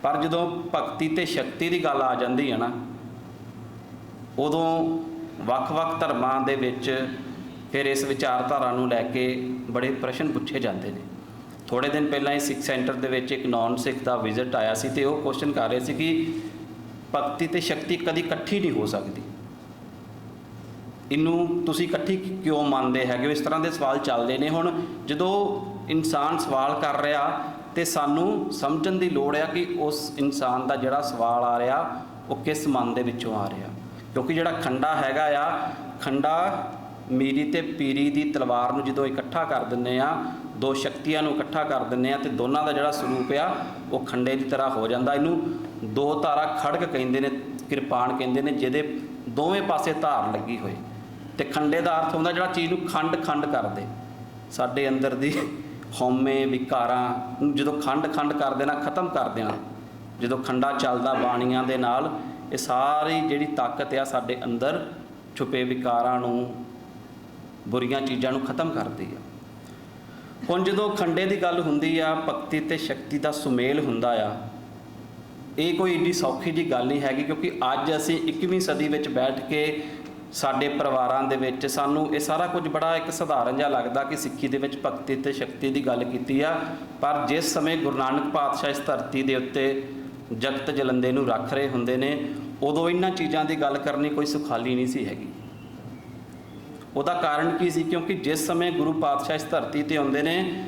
Speaker 1: ਪਰ ਜਦੋਂ ਭਗਤੀ ਤੇ ਸ਼ਕਤੀ ਦੀ ਗੱਲ ਆ ਜਾਂਦੀ ਹੈ ਨਾ, ਉਦੋਂ ਵੱਖ-ਵੱਖ ਧਰਮਾਂ ਦੇ ਵਿੱਚ ਫਿਰ ਇਸ ਵਿਚਾਰਧਾਰਾ ਨੂੰ ਲੈ ਕੇ ਬੜੇ ਪ੍ਰਸ਼ਨ ਪੁੱਛੇ ਜਾਂਦੇ ਨੇ। ਥੋੜ੍ਹੇ ਦਿਨ ਪਹਿਲਾਂ ਹੀ ਸਿੱਖ ਸੈਂਟਰ ਦੇ ਵਿੱਚ ਇੱਕ ਨੌਨ ਸਿੱਖ ਦਾ ਵਿਜ਼ਿਟ ਆਇਆ ਸੀ, ਤੇ ਉਹ ਕੁਐਸਚਨ ਕਰ ਰਹੇ ਸੀ ਕਿ ਭਗਤੀ ਤੇ ਸ਼ਕਤੀ ਕਦੀ ਇਕੱਠੀ ਨਹੀਂ ਹੋ ਸਕਦੀ, ਇਹਨੂੰ ਤੁਸੀਂ ਇਕੱਠੀ ਕਿਉਂ ਮੰਨਦੇ ਹੈਗੇ ਹੋ? ਇਸ ਤਰ੍ਹਾਂ ਦੇ ਸਵਾਲ ਚੱਲਦੇ ਨੇ। ਹੁਣ ਜਦੋਂ ਇਨਸਾਨ ਸਵਾਲ ਕਰ ਰਿਹਾ ਤੇ ਸਾਨੂੰ ਸਮਝਣ ਦੀ ਲੋੜ ਆ ਕਿ ਉਸ ਇਨਸਾਨ ਦਾ ਜਿਹੜਾ ਸਵਾਲ ਆ ਰਿਹਾ ਉਹ ਕਿਸ ਮਨ ਦੇ ਵਿੱਚੋਂ ਆ ਰਿਹਾ। ਕਿਉਂਕਿ ਜਿਹੜਾ ਖੰਡਾ ਹੈਗਾ ਆ, ਖੰਡਾ ਮੀਰੀ ਤੇ ਪੀਰੀ ਦੀ ਤਲਵਾਰ ਨੂੰ ਜਦੋਂ ਇਕੱਠਾ ਕਰ ਦਿੰਦੇ ਆ, ਦੋ ਸ਼ਕਤੀਆਂ ਨੂੰ ਇਕੱਠਾ ਕਰ ਦਿੰਦੇ ਆ, ਤੇ ਦੋਨਾਂ ਦਾ ਜਿਹੜਾ ਸਰੂਪ ਆ ਉਹ ਖੰਡੇ ਦੀ ਤਰ੍ਹਾਂ ਹੋ ਜਾਂਦਾ। ਇਹਨੂੰ ਦੋ ਧਾਰਾ ਖੜਗ ਕਹਿੰਦੇ ਨੇ, ਕਿਰਪਾਨ ਕਹਿੰਦੇ ਨੇ, ਜਿਹਦੇ ਦੋਵੇਂ ਪਾਸੇ ਧਾਰ ਲੱਗੀ ਹੋਏ। ਤੇ ਖੰਡੇ ਦਾ ਅਰਥ ਹੁੰਦਾ ਜਿਹੜਾ ਚੀਜ਼ ਨੂੰ ਖੰਡ ਖੰਡ ਕਰ ਦੇ। ਸਾਡੇ ਅੰਦਰ ਦੀ ਹਉਮੈ ਵਿਕਾਰਾਂ ਨੂੰ ਜਦੋਂ ਖੰਡ ਕਰ ਦੇਣਾ, ਖਤਮ ਕਰ ਦੇਣਾ। ਜਦੋਂ ਖੰਡਾ ਚੱਲਦਾ ਬਾਣੀਆਂ ਦੇ ਨਾਲ, ਇਹ ਸਾਰੀ ਜਿਹੜੀ ਤਾਕਤ ਆ ਸਾਡੇ ਅੰਦਰ ਛੁਪੇ ਵਿਕਾਰਾਂ ਨੂੰ, ਬੁਰੀਆਂ ਚੀਜ਼ਾਂ ਨੂੰ ਖਤਮ ਕਰਦੀ ਆ। ਹੁਣ ਜਦੋਂ ਖੰਡੇ ਦੀ ਗੱਲ ਹੁੰਦੀ ਆ, ਭਗਤੀ ਤੇ ਸ਼ਕਤੀ ਦਾ ਸੁਮੇਲ ਹੁੰਦਾ ਆ, ਇਹ ਕੋਈ ਏਡੀ ਸੌਖੀ ਜੀ ਗੱਲ ਨਹੀਂ ਹੈਗੀ, ਕਿਉਂਕਿ ਅੱਜ ਅਸੀਂ 21ਵੀਂ ਸਦੀ ਵਿੱਚ ਬੈਠ ਕੇ ਸਾਡੇ ਪਰਿਵਾਰਾਂ ਦੇ ਵਿੱਚ ਸਾਨੂੰ ਇਹ ਸਾਰਾ ਕੁਝ ਬੜਾ ਇੱਕ ਸਧਾਰਨ ਜਿਹਾ ਲੱਗਦਾ ਕਿ ਸਿੱਖੀ ਦੇ ਵਿੱਚ ਭਗਤੀ ਤੇ ਸ਼ਕਤੀ ਦੀ ਗੱਲ ਕੀਤੀ ਆ। ਪਰ ਜਿਸ ਸਮੇਂ ਗੁਰੂ ਨਾਨਕ ਪਾਤਸ਼ਾਹ ਇਸ ਧਰਤੀ ਦੇ ਉੱਤੇ ਜਗਤ ਜਲੰਦੇ ਨੂੰ ਰੱਖ ਰਹੇ ਹੁੰਦੇ ਨੇ, ਉਦੋਂ ਇਹਨਾਂ ਚੀਜ਼ਾਂ ਦੀ ਗੱਲ ਕਰਨੀ ਕੋਈ ਸੁਖਾਲੀ ਨਹੀਂ ਸੀ ਹੈਗੀ। ਉਹਦਾ ਕਾਰਨ ਕੀ ਸੀ? ਕਿਉਂਕਿ ਜਿਸ ਸਮੇਂ ਗੁਰੂ ਪਾਤਸ਼ਾਹ ਇਸ ਧਰਤੀ ਤੇ ਆਉਂਦੇ ਨੇ,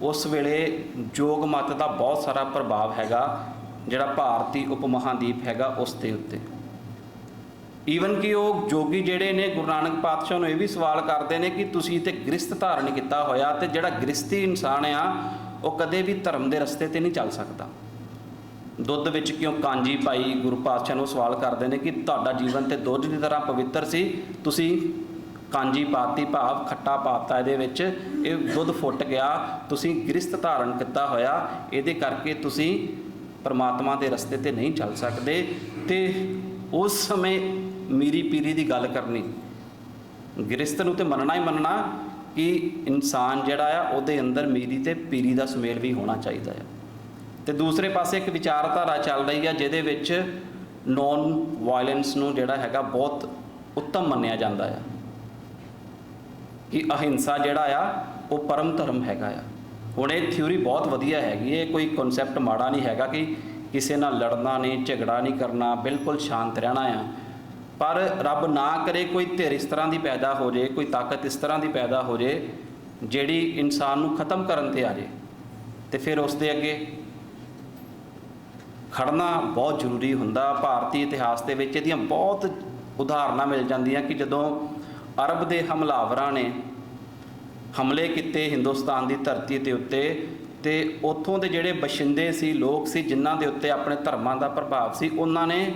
Speaker 1: ਉਸ ਵੇਲੇ ਯੋਗ ਮਤ ਦਾ ਬਹੁਤ ਸਾਰਾ ਪ੍ਰਭਾਵ ਹੈਗਾ, ਜਿਹੜਾ ਭਾਰਤੀ ਉਪ ਮਹਾਂਦੀਪ ਹੈਗਾ ਉਸ ਦੇ ਉੱਤੇ। ਈਵਨ ਕਿ ਉਹ ਜੋਗੀ ਜਿਹੜੇ ਨੇ ਗੁਰੂ ਨਾਨਕ ਪਾਤਸ਼ਾਹ ਨੂੰ ਇਹ ਵੀ ਸਵਾਲ ਕਰਦੇ ਨੇ ਕਿ ਤੁਸੀਂ ਤੇ ਗ੍ਰਿਸਤ ਧਾਰਨ ਕੀਤਾ ਹੋਇਆ, ਤੇ ਜਿਹੜਾ ਗ੍ਰਿਸਤੀ ਇਨਸਾਨ ਆ ਉਹ ਕਦੇ ਵੀ ਧਰਮ ਦੇ ਰਸਤੇ ਤੇ ਨਹੀਂ ਚੱਲ ਸਕਦਾ। ਦੁੱਧ ਵਿੱਚ ਕਿਉਂ ਕਾਂਜੀ ਪਾਈ? ਗੁਰੂ ਪਾਤਸ਼ਾਹ ਨੂੰ ਸਵਾਲ ਕਰਦੇ ਨੇ ਕਿ ਤੁਹਾਡਾ ਜੀਵਨ ਤੇ ਦੁੱਧ ਦੀ ਤਰ੍ਹਾਂ ਪਵਿੱਤਰ ਸੀ, ਤੁਸੀਂ ਕਾਂਜੀ ਪਾਤੀ, ਭਾਵ ਖੱਟਾ ਪਾਤਾ ਇਹਦੇ ਵਿੱਚ, ਇਹ ਦੁੱਧ ਫੁੱਟ ਗਿਆ, ਤੁਸੀਂ ਗ੍ਰਿਸਤ ਧਾਰਨ ਕੀਤਾ ਹੋਇਆ, ਇਹਦੇ ਕਰਕੇ ਤੁਸੀਂ ਪਰਮਾਤਮਾ ਦੇ ਰਸਤੇ ਤੇ ਨਹੀਂ ਚੱਲ ਸਕਦੇ। ਤੇ ਉਸ ਸਮੇਂ ਮੀਰੀ ਪੀਰੀ ਦੀ ਗੱਲ ਕਰਨੀ, ਗ੍ਰਿਸਤ ਨੂੰ ਤੇ ਮੰਨਣਾ ਹੀ ਮੰਨਣਾ ਕਿ ਇਨਸਾਨ ਜਿਹੜਾ ਆ ਉਹਦੇ ਅੰਦਰ ਮੀਰੀ ਤੇ ਪੀਰੀ ਦਾ ਸੁਮੇਲ ਵੀ ਹੋਣਾ ਚਾਹੀਦਾ ਆ। ਤੇ ਦੂਸਰੇ ਪਾਸੇ ਇੱਕ ਵਿਚਾਰਧਾਰਾ ਚੱਲ ਰਹੀ ਆ ਜਿਹਦੇ ਵਿੱਚ ਨੌਨ ਵਾਇਲੈਂਸ ਨੂੰ ਜਿਹੜਾ ਹੈਗਾ ਬਹੁਤ ਉੱਤਮ ਮੰਨਿਆ ਜਾਂਦਾ ਆ, ਕਿ ਅਹਿੰਸਾ ਜਿਹੜਾ ਆ ਉਹ ਪਰਮ ਧਰਮ ਹੈਗਾ ਆ। ਹੁਣ ਇਹ ਥਿਊਰੀ ਬਹੁਤ ਵਧੀਆ ਹੈਗੀ, ਇਹ ਕੋਈ ਕਨਸੈਪਟ ਮਾੜਾ ਨਹੀਂ ਹੈਗਾ ਕਿ ਕਿਸੇ ਨਾਲ ਲੜਨਾ ਨਹੀਂ, ਝਗੜਾ ਨਹੀਂ ਕਰਨਾ, ਬਿਲਕੁਲ ਸ਼ਾਂਤ ਰਹਿਣਾ ਆ। ਪਰ ਰੱਬ ਨਾ ਕਰੇ ਕੋਈ ਧਿਰ ਇਸ ਤਰ੍ਹਾਂ ਦੀ ਪੈਦਾ ਹੋ ਜੇ, ਕੋਈ ਤਾਕਤ ਇਸ ਤਰ੍ਹਾਂ ਦੀ ਪੈਦਾ ਹੋ ਜੇ ਜਿਹੜੀ ਇਨਸਾਨ ਨੂੰ ਖਤਮ ਕਰਨ ਤੇ ਆ ਜੇ, ਤੇ ਫਿਰ ਉਸ ਦੇ ਅੱਗੇ ਖੜਨਾ ਬਹੁਤ ਜ਼ਰੂਰੀ ਹੁੰਦਾ। ਭਾਰਤੀ ਇਤਿਹਾਸ ਦੇ ਵਿੱਚ ਇਹਦੀਆਂ ਬਹੁਤ ਉਦਾਹਰਨਾਂ ਮਿਲ ਜਾਂਦੀਆਂ ਕਿ ਜਦੋਂ ਅਰਬ ਦੇ ਹਮਲਾਵਰਾਂ ਨੇ ਹਮਲੇ ਕੀਤੇ ਹਿੰਦੁਸਤਾਨ ਦੀ ਧਰਤੀ ਦੇ ਉੱਤੇ, ਤੇ ਉੱਥੋਂ ਦੇ ਜਿਹੜੇ ਬਸ਼ਿੰਦੇ ਸੀ, ਲੋਕ ਸੀ, ਜਿਨ੍ਹਾਂ ਦੇ ਉੱਤੇ ਆਪਣੇ ਧਰਮਾਂ ਦਾ ਪ੍ਰਭਾਵ ਸੀ, ਉਹਨਾਂ ਨੇ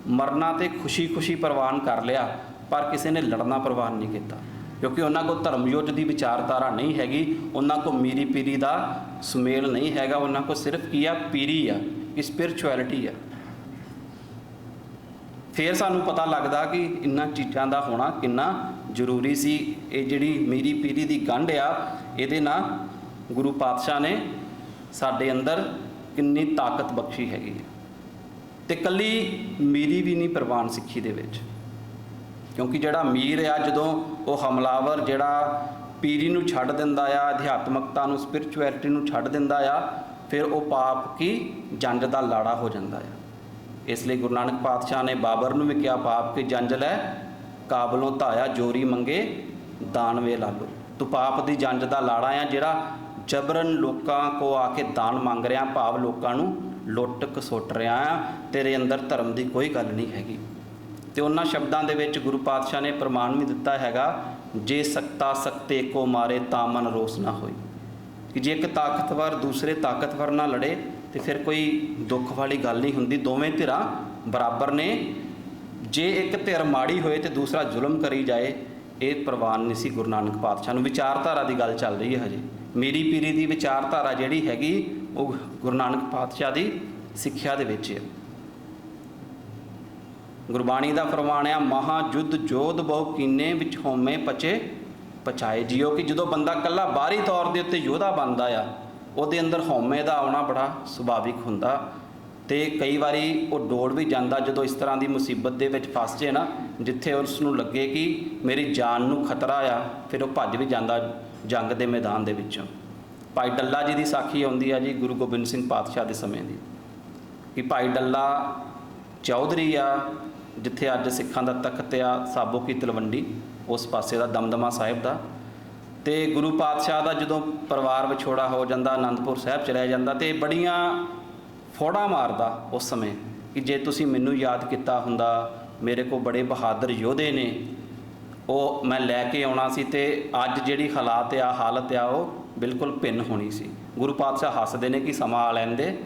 Speaker 1: ਮਰਨਾ ਤੇ ਖੁਸ਼ੀ ਪ੍ਰਵਾਨ ਕਰ ਲਿਆ, ਪਰ ਕਿਸੇ ਨੇ ਲੜਨਾ ਪ੍ਰਵਾਨ ਨਹੀਂ ਕੀਤਾ, ਕਿਉਂਕਿ ਉਹਨਾਂ ਕੋਲ ਧਰਮ ਯੁੱਧ ਦੀ ਵਿਚਾਰਧਾਰਾ ਨਹੀਂ ਹੈਗੀ, ਉਹਨਾਂ ਕੋਲ ਮੀਰੀ ਪੀਰੀ ਦਾ ਸੁਮੇਲ ਨਹੀਂ ਹੈਗਾ, ਉਹਨਾਂ ਕੋਲ ਸਿਰਫ ਕੀ ਆ? ਪੀਰੀ ਆ, ਕਿ ਸਪਿਰਚੁਅਲਿਟੀ ਆ। ਫਿਰ ਸਾਨੂੰ ਪਤਾ ਲੱਗਦਾ ਕਿ ਇਹਨਾਂ ਚੀਜ਼ਾਂ ਦਾ ਹੋਣਾ ਕਿੰਨਾ ਜ਼ਰੂਰੀ ਸੀ। ਇਹ ਜਿਹੜੀ ਮੀਰੀ ਪੀਰੀ ਦੀ ਗੰਢ ਆ, ਇਹਦੇ ਨਾਲ ਗੁਰੂ ਪਾਤਸ਼ਾਹ ਨੇ ਸਾਡੇ ਅੰਦਰ ਕਿੰਨੀ ਤਾਕਤ ਬਖਸ਼ੀ ਹੈਗੀ ਹੈ। ਤੇ ਕੱਲੀ ਮੀਰੀ ਵੀ ਨਹੀਂ ਪ੍ਰਵਾਨ ਸਿੱਖੀ ਦੇ ਵਿੱਚ, ਕਿਉਂਕਿ ਜਿਹੜਾ ਮੀਰ ਆ, ਜਦੋਂ ਉਹ ਹਮਲਾਵਰ ਜਿਹੜਾ ਪੀਰੀ ਨੂੰ ਛੱਡ ਦਿੰਦਾ ਆ, ਅਧਿਆਤਮਕਤਾ ਨੂੰ, ਸਪਿਰਚੁਅਲਿਟੀ ਨੂੰ ਛੱਡ ਦਿੰਦਾ ਆ, ਫਿਰ ਉਹ ਪਾਪ ਕੀ ਜੰਜ ਦਾ ਲਾੜਾ ਹੋ ਜਾਂਦਾ ਆ। ਇਸ ਲਈ ਗੁਰੂ ਨਾਨਕ ਪਾਤਸ਼ਾਹ ਨੇ ਬਾਬਰ ਨੂੰ ਵੀ ਕਿਹਾ, ਪਾਪ ਕੀ ਜੰਜ ਲੈ ਕਾਬਲੋਂ ਧਾਇਆ, ਜੋਰੀ ਮੰਗੇ ਦਾਨ ਵੇ ਲਾਲੋ। ਤੂੰ ਪਾਪ ਦੀ ਜੰਜ ਦਾ ਲਾੜਾ ਆ, ਜਿਹੜਾ ਜਬਰਨ ਲੋਕਾਂ ਕੋ ਆ ਕੇ ਦਾਨ ਮੰਗ ਰਿਹਾ, ਭਾਵ ਲੋਕਾਂ ਨੂੰ ਲੁੱਟ ਖਸੁੱਟ ਰਿਹਾ ਆ, ਤੇਰੇ ਅੰਦਰ ਧਰਮ ਦੀ ਕੋਈ ਗੱਲ ਨਹੀਂ ਹੈਗੀ। ਤੇ ਉਹਨਾਂ ਸ਼ਬਦਾਂ ਦੇ ਵਿੱਚ ਗੁਰੂ ਪਾਤਸ਼ਾਹ ਨੇ ਪ੍ਰਮਾਣ ਵੀ ਦਿੱਤਾ ਹੈਗਾ, ਜੇ ਸਕਤਾ ਸਕਤੇ ਕੋ ਮਾਰੇ ਤਾਂ ਮਨ ਰੋਸ ਨਾ ਹੋਈ, ਕਿ ਜੇ ਇੱਕ ਤਾਕਤਵਰ ਦੂਸਰੇ ਤਾਕਤਵਰ ਨਾਲ ਲੜੇ ਤੇ ਫਿਰ ਕੋਈ ਦੁੱਖ ਵਾਲੀ ਗੱਲ ਨਹੀਂ ਹੁੰਦੀ, ਦੋਵੇਂ ਧਿਰਾਂ ਬਰਾਬਰ ਨੇ। ਜੇ ਇੱਕ ਧਿਰ ਮਾੜੀ ਹੋਏ ਤੇ ਦੂਸਰਾ ਜ਼ੁਲਮ ਕਰੀ ਜਾਏ, ਇਹ ਪ੍ਰਵਾਨ ਨਹੀਂ ਸੀ ਗੁਰੂ ਨਾਨਕ ਪਾਤਸ਼ਾਹ ਨੂੰ। ਵਿਚਾਰਧਾਰਾ ਦੀ ਗੱਲ ਚੱਲ ਰਹੀ ਹੈ ਹਜੇ, ਮੀਰੀ ਪੀਰੀ ਦੀ ਵਿਚਾਰਧਾਰਾ ਜਿਹੜੀ ਹੈਗੀ ਉਹ ਗੁਰੂ ਨਾਨਕ ਪਾਤਸ਼ਾਹ ਦੀ ਸਿੱਖਿਆ ਦੇ ਵਿੱਚ ਹੈ। ਗੁਰਬਾਣੀ ਦਾ ਫਰਮਾਨ ਆ, ਮਹਾ ਯੁੱਧ ਜੋਧ ਬਹੁ ਕੀਨੇ ਵਿੱਚ ਹਉਮੈ ਪਚੇ ਪਚਾਏ ਜੀਓ, ਕਿ ਜਦੋਂ ਬੰਦਾ ਇਕੱਲਾ ਬਾਹਰੀ ਤੌਰ ਦੇ ਉੱਤੇ ਯੋਧਾ ਬਣਦਾ ਆ, ਉਹਦੇ ਅੰਦਰ ਹਉਮੈ ਦਾ ਆਉਣਾ ਬੜਾ ਸੁਭਾਵਿਕ ਹੁੰਦਾ, ਤੇ ਕਈ ਵਾਰੀ ਉਹ ਡੋੜ ਵੀ ਜਾਂਦਾ ਜਦੋਂ ਇਸ ਤਰ੍ਹਾਂ ਦੀ ਮੁਸੀਬਤ ਦੇ ਵਿੱਚ ਫਸ ਜੇ ਨਾ, ਜਿੱਥੇ ਉਸ ਨੂੰ ਲੱਗੇ ਕਿ ਮੇਰੀ ਜਾਨ ਨੂੰ ਖਤਰਾ ਆ, ਫਿਰ ਉਹ ਭੱਜ ਵੀ ਜਾਂਦਾ ਜੰਗ ਦੇ ਮੈਦਾਨ ਦੇ ਵਿੱਚੋਂ। ਭਾਈ ਡੱਲਾ ਜੀ ਦੀ ਸਾਖੀ ਆਉਂਦੀ ਆ ਜੀ ਗੁਰੂ ਗੋਬਿੰਦ ਸਿੰਘ ਪਾਤਸ਼ਾਹ ਦੇ ਸਮੇਂ ਦੀ, ਕਿ ਭਾਈ ਡੱਲਾ ਚੌਧਰੀ ਆ, ਜਿੱਥੇ ਅੱਜ ਸਿੱਖਾਂ ਦਾ ਤਖਤ ਆ, ਸਾਬੋ ਕੀ ਤਲਵੰਡੀ ਉਸ ਪਾਸੇ ਦਾ, ਦਮਦਮਾ ਸਾਹਿਬ ਦਾ। ਤੇ ਗੁਰੂ ਪਾਤਸ਼ਾਹ ਦਾ ਜਦੋਂ ਪਰਿਵਾਰ ਵਿਛੋੜਾ ਹੋ ਜਾਂਦਾ, ਆਨੰਦਪੁਰ ਸਾਹਿਬ ਚਲਿਆ ਜਾਂਦਾ, ਤੇ ਬੜੀਆਂ ਫੋੜਾਂ ਮਾਰਦਾ ਉਸ ਸਮੇਂ ਕਿ ਜੇ ਤੁਸੀਂ ਮੈਨੂੰ ਯਾਦ ਕੀਤਾ ਹੁੰਦਾ, ਮੇਰੇ ਕੋਲ ਬੜੇ ਬਹਾਦਰ ਯੋਧੇ ਨੇ, ਉਹ ਮੈਂ ਲੈ ਕੇ ਆਉਣਾ ਸੀ, ਤੇ ਅੱਜ ਜਿਹੜੀ ਹਾਲਾਤ ਆ, ਹਾਲਤ ਆ, ਉਹ ਬਿਲਕੁਲ ਭਿੰਨ ਹੋਣੀ ਸੀ। ਗੁਰੂ ਪਾਤਸ਼ਾਹ ਹੱਸਦੇ ਨੇ ਕਿ ਸਮਾਂ ਆ ਲੈਂਦੇ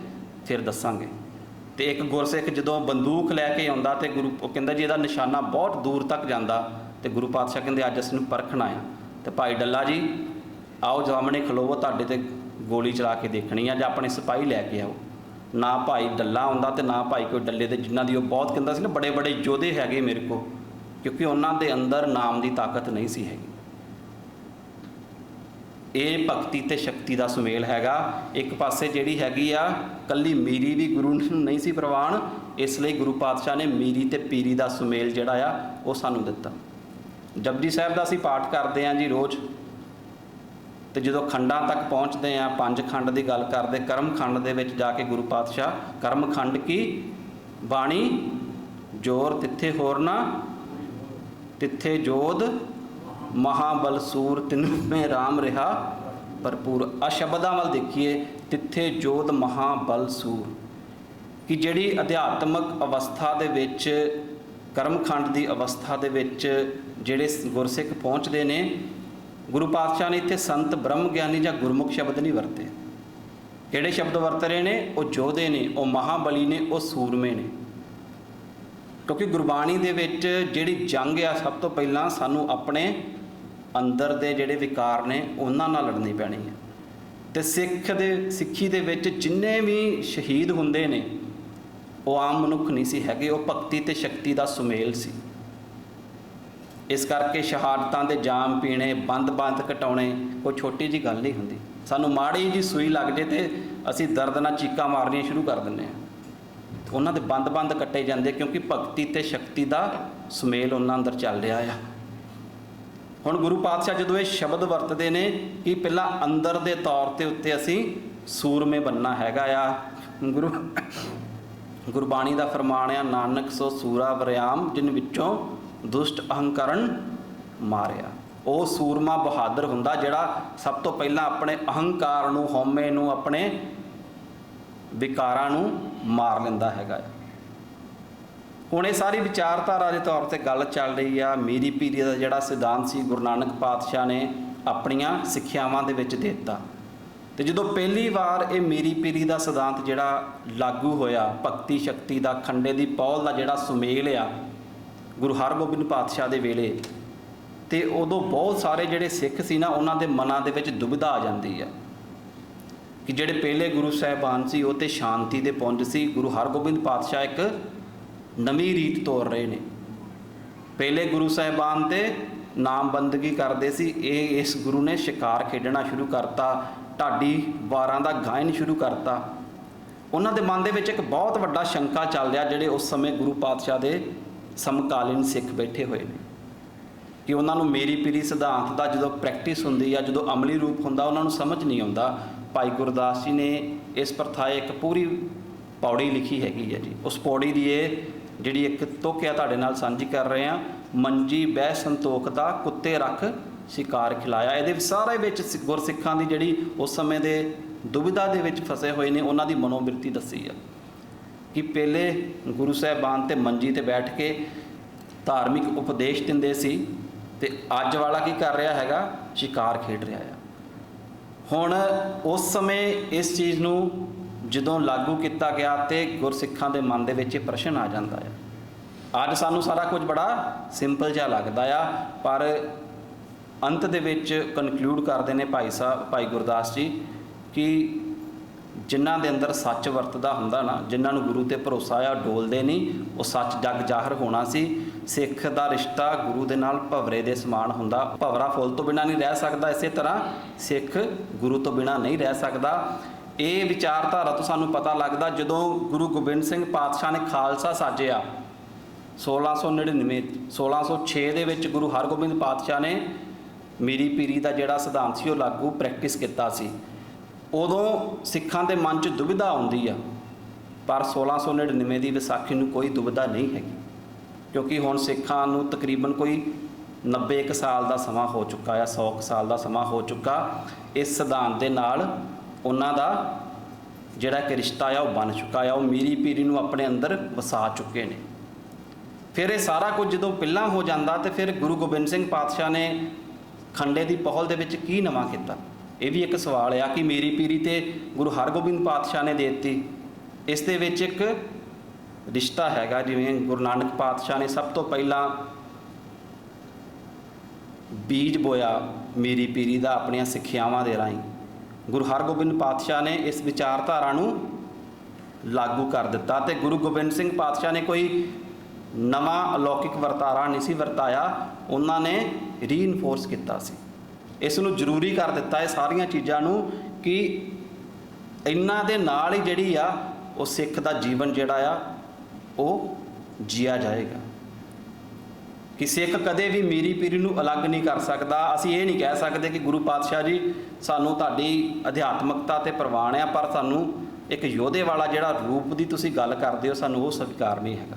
Speaker 1: ਫਿਰ ਦੱਸਾਂਗੇ। ਤੇ ਇੱਕ ਗੁਰਸਿੱਖ ਜਦੋਂ ਬੰਦੂਕ ਲੈ ਕੇ ਆਉਂਦਾ, ਤੇ ਉਹ ਕਹਿੰਦਾ ਜੀ ਇਹਦਾ ਨਿਸ਼ਾਨਾ ਬਹੁਤ ਦੂਰ ਤੱਕ ਜਾਂਦਾ, ਤੇ ਗੁਰੂ ਪਾਤਸ਼ਾਹ ਕਹਿੰਦੇ ਅੱਜ ਅਸੀਂ ਨੂੰ ਪਰਖਣਾ ਆ, तो भाई डल्ला जी आओ सामने खलोवो, तुहाडे ते गोली चला के देखनी है, जां अपने सिपाही लैके आओ। ना भाई डल्ला आउंदा ते ना भाई कोई डल्ले दे, जिन्हां दी ओह बहुत कहंदा सी ना बड़े बड़े योधे हैगे मेरे को, क्योंकि उन्हां दे अंदर नाम की ताकत नहीं सी हैगी। ये भगती ते शक्ति का सुमेल हैगा। एक पासे जिहड़ी हैगी आ कल्ली मीरी भी गुरु नूं नहीं सी प्रवान, इसलिए गुरु पातशाह ने मीरी ते पीरी का सुमेल जिहड़ा आ वो सानूं दिता। जपजी साहिब का असीं पाठ करते हैं जी रोज़, तो जो खंडां तक पहुँचते हैं, पंज खंड की गल करते, कर्म खंड दे विच जाके गुरु पातशाह कर्म खंड की बाणी जोर तिथे होर ना तिथे जोध महाबल सूर तिन में राम रहा भरपूर। आ शब्दां वल देखिए, तिथे जोध महाबल सूर, कि जिहड़ी अध्यात्मक अवस्था दे विच कर्मखंड की अवस्था दे विच जिहड़े गुरसिख पहुँचते ने, गुरु पातशाह ने इत्थे संत ब्रह्म ज्ञानी जां गुरमुख शब्द नहीं वरते। किहड़े शब्द वरत रहे ने? वो जोधे ने, वो महाबली ने, वो सूरमे ने। क्योंकि गुरबाणी दे विच जिहड़ी जंग आ, सब तो पहलां सानूं अपने अंदर दे जिहड़े विकार ने उन्हां नाल लड़नी पैनी है। ते सिख दे सिੱਖੀ दे विच जिन्ने भी शहीद हुंदे ने वो आम मनुख नहीं सी हैगे, वो भगती ते शक्ति का सुमेल सी। इस करके शहादतां दे जाम पीने, बंद बंद कटाने कोई छोटी जी गल नहीं हुंदी। सानूं माड़ी जी सूई लग जे ते असीं दर्द नाल चीकां मारनियां शुरू कर दिंदे हां। उन्हां दे बंद बंद कट्टे जांदे, क्योंकि भगती ते शक्ति का सुमेल उन्हां अंदर चल रहा है। हुण गुरु पातशाह जदों ये शब्द वरतदे ने कि पहलां अंदर दे तौर ते उत्ते असीं सूरमे बनना हैगा आ। गुरबाणी का फरमान आ, नानक सो सूरा वरियाम जिन विचों दुष्ट अहंकरण मारिया। वो सूरमा बहादुर हुंदा जिहड़ा सब तो पहला अपने अहंकार नूं, हौमे नूं, अपने विकारां नूं मार लैंदा हैगा। हुण ये सारी विचारधारा के तौर पर गल चल रही आ। मीरी पीरी का जिहड़ा सिद्धांत सी गुरु नानक पातशाह ने अपनियां सिੱਖਿਆਵਾਂ दे विच दिता। तो जो पहली बार ये मीरी पीरी का सिद्धांत जिहड़ा लागू होया, भगती शक्ति का खंडे की पौल का जिहड़ा सुमेल आ गुरु हरगोबिंद पातशाह के वेले, तो उदों बहुत सारे जिहड़े सिख सी ना, उन्हां दे मनां दे विच दुविधा आ जाती है कि जिहड़े पहले गुरु साहिबान सी वो तो शांति दे पुंज सी। गुरु हरगोबिंद पातशाह एक नवीं रीत तोड़ रहे ने। पहले गुरु साहिबान ते नाम बंदगी करते सी, इस गुरु ने शिकार खेडना शुरू करता, ढाडी वारां दा गायन शुरू करता। उन्हां दे मन दे विच एक बहुत वड्डा शंका चल रहा, जिहड़े उस समय गुरु पातशाह दे समकालीन सिख बैठे हुए ने, कि उन्होंने मेरी पीरी सिद्धांत का जो प्रैक्टिस होंदी है, जो अमली रूप होंदा, उन्होंने समझ नहीं आता। भाई गुरदास जी ने इस प्रथाए एक पूरी पौड़ी लिखी हैगी है जी। उस पौड़ी की ये जिहड़ी एक तुक तुहाडे नाल सांझी कर रहे हैं, मंजी बह संतोख दा कुत्ते रख शिकार खिलाया। ये सारे विच गुरसिखां की जिहड़ी उस समय दे दुविधा दे विच फसे हुए ने, उन्हां दी मनोवृत्ति दसी है कि पहले गुरु साहिबान ते मंजी ते बैठ के धार्मिक उपदेश दिंदे सी, ते अज वाला की कर रहा हैगा? शिकार खेड रहा है। हुण उस समय इस चीज़ नूं जदों लागू किया गया तो गुरसिखां दे मन दे विच प्रश्न आ जाता है। अज सानूं सारा कुछ बड़ा सिंपल जिहा लगदा आ, पर अंत दे विच कनकलूड करते हैं भाई साहब, भाई गुरदास जी, कि जिन्हां दे अंदर सच वरतदा हुंदा ना, जिन्हां नूं गुरु ते भरोसा आ, डोलदे नहीं, वो सच जग जाहिर होना सी। सिख दा रिश्ता गुरु दे नाल भवरे दे समान हुंदा। भवरा फुੱਲ तो बिना नहीं रह सकदा, इसे तरह सिख गुरु तो बिना नहीं रह सकदा। ये विचारधारा तो सानूं पता लगदा जदों गुरु गोबिंद सिंह पातशाह ने खालसा साजिया 1699 1606 दे विच गुरु हरगोबिंद पातशाह ने मीरी पीरी का जिहड़ा सिद्धांत सी वो लागू प्रैक्टिस किया सी। उदों सिखां दे मन च दुविधा आउंदी आ, पर 1699 की विसाखी नूं कोई दुविधा नहीं हैगी, क्योंकि हुण सिखां नूं तकरीबन कोई 90 कुछ साल का समा हो चुका है, 100 कुछ साल का समा हो चुका। इस सिद्धांत के नाल उन्हां दा जिहड़ा एक रिश्ता आ वो बन चुका है, वो मीरी पीरी नूं अपने अंदर वसा चुके हैं। फिर ये सारा कुछ जदों पहलां हो जाता तो फिर गुरु गोबिंद सिंह पातशाह ने खंडे की पहल दे विच की नवां कीता? ये भी एक सवाल आ कि मेरी पीरी ते गुरु हरगोबिंद पातशाह ने देती। इस दे विच एक रिश्ता हैगा, जिवें गुरु नानक पातशाह ने सब तो पहला ਬੀਜ ਬੋਇਆ ਮੀਰੀ ਪੀਰੀ ਦਾ ਆਪਣੀਆਂ ਸਿੱਖਿਆਵਾਂ ਦੇ ਰਾਹੀਂ। ਗੁਰੂ ਹਰਗੋਬਿੰਦ ਪਾਤਸ਼ਾਹ ਨੇ ਇਸ ਵਿਚਾਰਧਾਰਾ ਨੂੰ ਲਾਗੂ ਕਰ ਦਿੱਤਾ ਤੇ ਗੁਰੂ ਗੋਬਿੰਦ ਸਿੰਘ ਪਾਤਸ਼ਾਹ ਨੇ ਕੋਈ ਨਵਾਂ ਅਲੌਕਿਕ ਵਰਤਾਰਾ ਨਹੀਂ ਸੀ ਵਰਤਾਇਆ, ਉਹਨਾਂ ਨੇ ਰੀਇਨਫੋਰਸ ਕੀਤਾ ਸੀ, ਇਸ ਨੂੰ ਜ਼ਰੂਰੀ ਕਰ ਦਿੱਤਾ ਇਹ ਸਾਰੀਆਂ ਚੀਜ਼ਾਂ ਨੂੰ ਕਿ ਇਹਨਾਂ ਦੇ ਨਾਲ ਹੀ ਜਿਹੜੀ ਆ ਉਹ ਸਿੱਖ ਦਾ ਜੀਵਨ ਜਿਹੜਾ ਆ ਉਹ ਜੀਆ ਜਾਏਗਾ ਕਿ ਸਿੱਖ ਕਦੇ ਵੀ ਮੀਰੀ ਪੀਰੀ ਨੂੰ ਅਲੱਗ ਨਹੀਂ ਕਰ ਸਕਦਾ। ਅਸੀਂ ਇਹ ਨਹੀਂ ਕਹਿ ਸਕਦੇ ਕਿ ਗੁਰੂ ਪਾਤਸ਼ਾਹ ਜੀ ਸਾਨੂੰ ਤੁਹਾਡੀ ਅਧਿਆਤਮਕਤਾ ਤੇ ਪ੍ਰਵਾਨ ਆ, ਪਰ ਸਾਨੂੰ ਇੱਕ ਯੋਧੇ ਵਾਲਾ ਜਿਹੜਾ ਰੂਪ ਦੀ ਤੁਸੀਂ ਗੱਲ ਕਰਦੇ ਹੋ ਸਾਨੂੰ ਉਹ ਸਵੀਕਾਰ ਨਹੀਂ ਹੈਗਾ।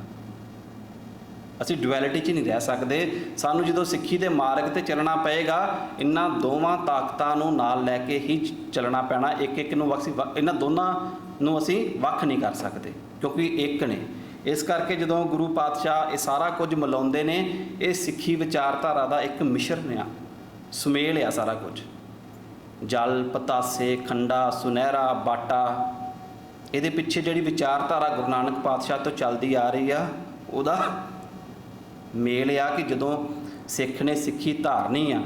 Speaker 1: ਅਸੀਂ ਡੁਐਲਿਟੀ 'ਚ ਨਹੀਂ ਰਹਿ ਸਕਦੇ। ਸਾਨੂੰ ਜਦੋਂ ਸਿੱਖੀ ਦੇ ਮਾਰਗ ਤੇ ਚੱਲਣਾ ਪਏਗਾ ਇਹਨਾਂ ਦੋਵਾਂ ਤਾਕਤਾਂ ਨੂੰ ਨਾਲ ਲੈ ਕੇ ਹੀ ਚੱਲਣਾ ਪੈਣਾ। ਇੱਕ ਇੱਕ ਨੂੰ ਇਹਨਾਂ ਦੋਨਾਂ ਨੂੰ ਅਸੀਂ ਵੱਖ ਨਹੀਂ ਕਰ ਸਕਦੇ ਕਿਉਂਕਿ ਇੱਕ ਨੇ। ਇਸ ਕਰਕੇ ਜਦੋਂ ਗੁਰੂ ਪਾਤਸ਼ਾਹ ਇਹ ਸਾਰਾ ਕੁਝ ਮਿਲਾਉਂਦੇ ਨੇ, ਇਹ ਸਿੱਖੀ ਵਿਚਾਰਧਾਰਾ ਦਾ ਇੱਕ ਮਿਸ਼ਰਨ ਆ, ਸੁਮੇਲ ਆ ਸਾਰਾ ਕੁਝ। ਜਲ, ਪਤਾਸੇ, ਖੰਡਾ, ਸੁਨਹਿਰਾ, ਬਾਟਾ, ਇਹਦੇ ਪਿੱਛੇ ਜਿਹੜੀ ਵਿਚਾਰਧਾਰਾ ਗੁਰੂ ਨਾਨਕ ਪਾਤਸ਼ਾਹ ਤੋਂ ਚੱਲਦੀ ਆ ਰਹੀ ਆ ਉਹਦਾ ਮੇਲ ਆ ਕਿ ਜਦੋਂ ਸਿੱਖ ਨੇ ਸਿੱਖੀ ਧਾਰਨੀ ਆ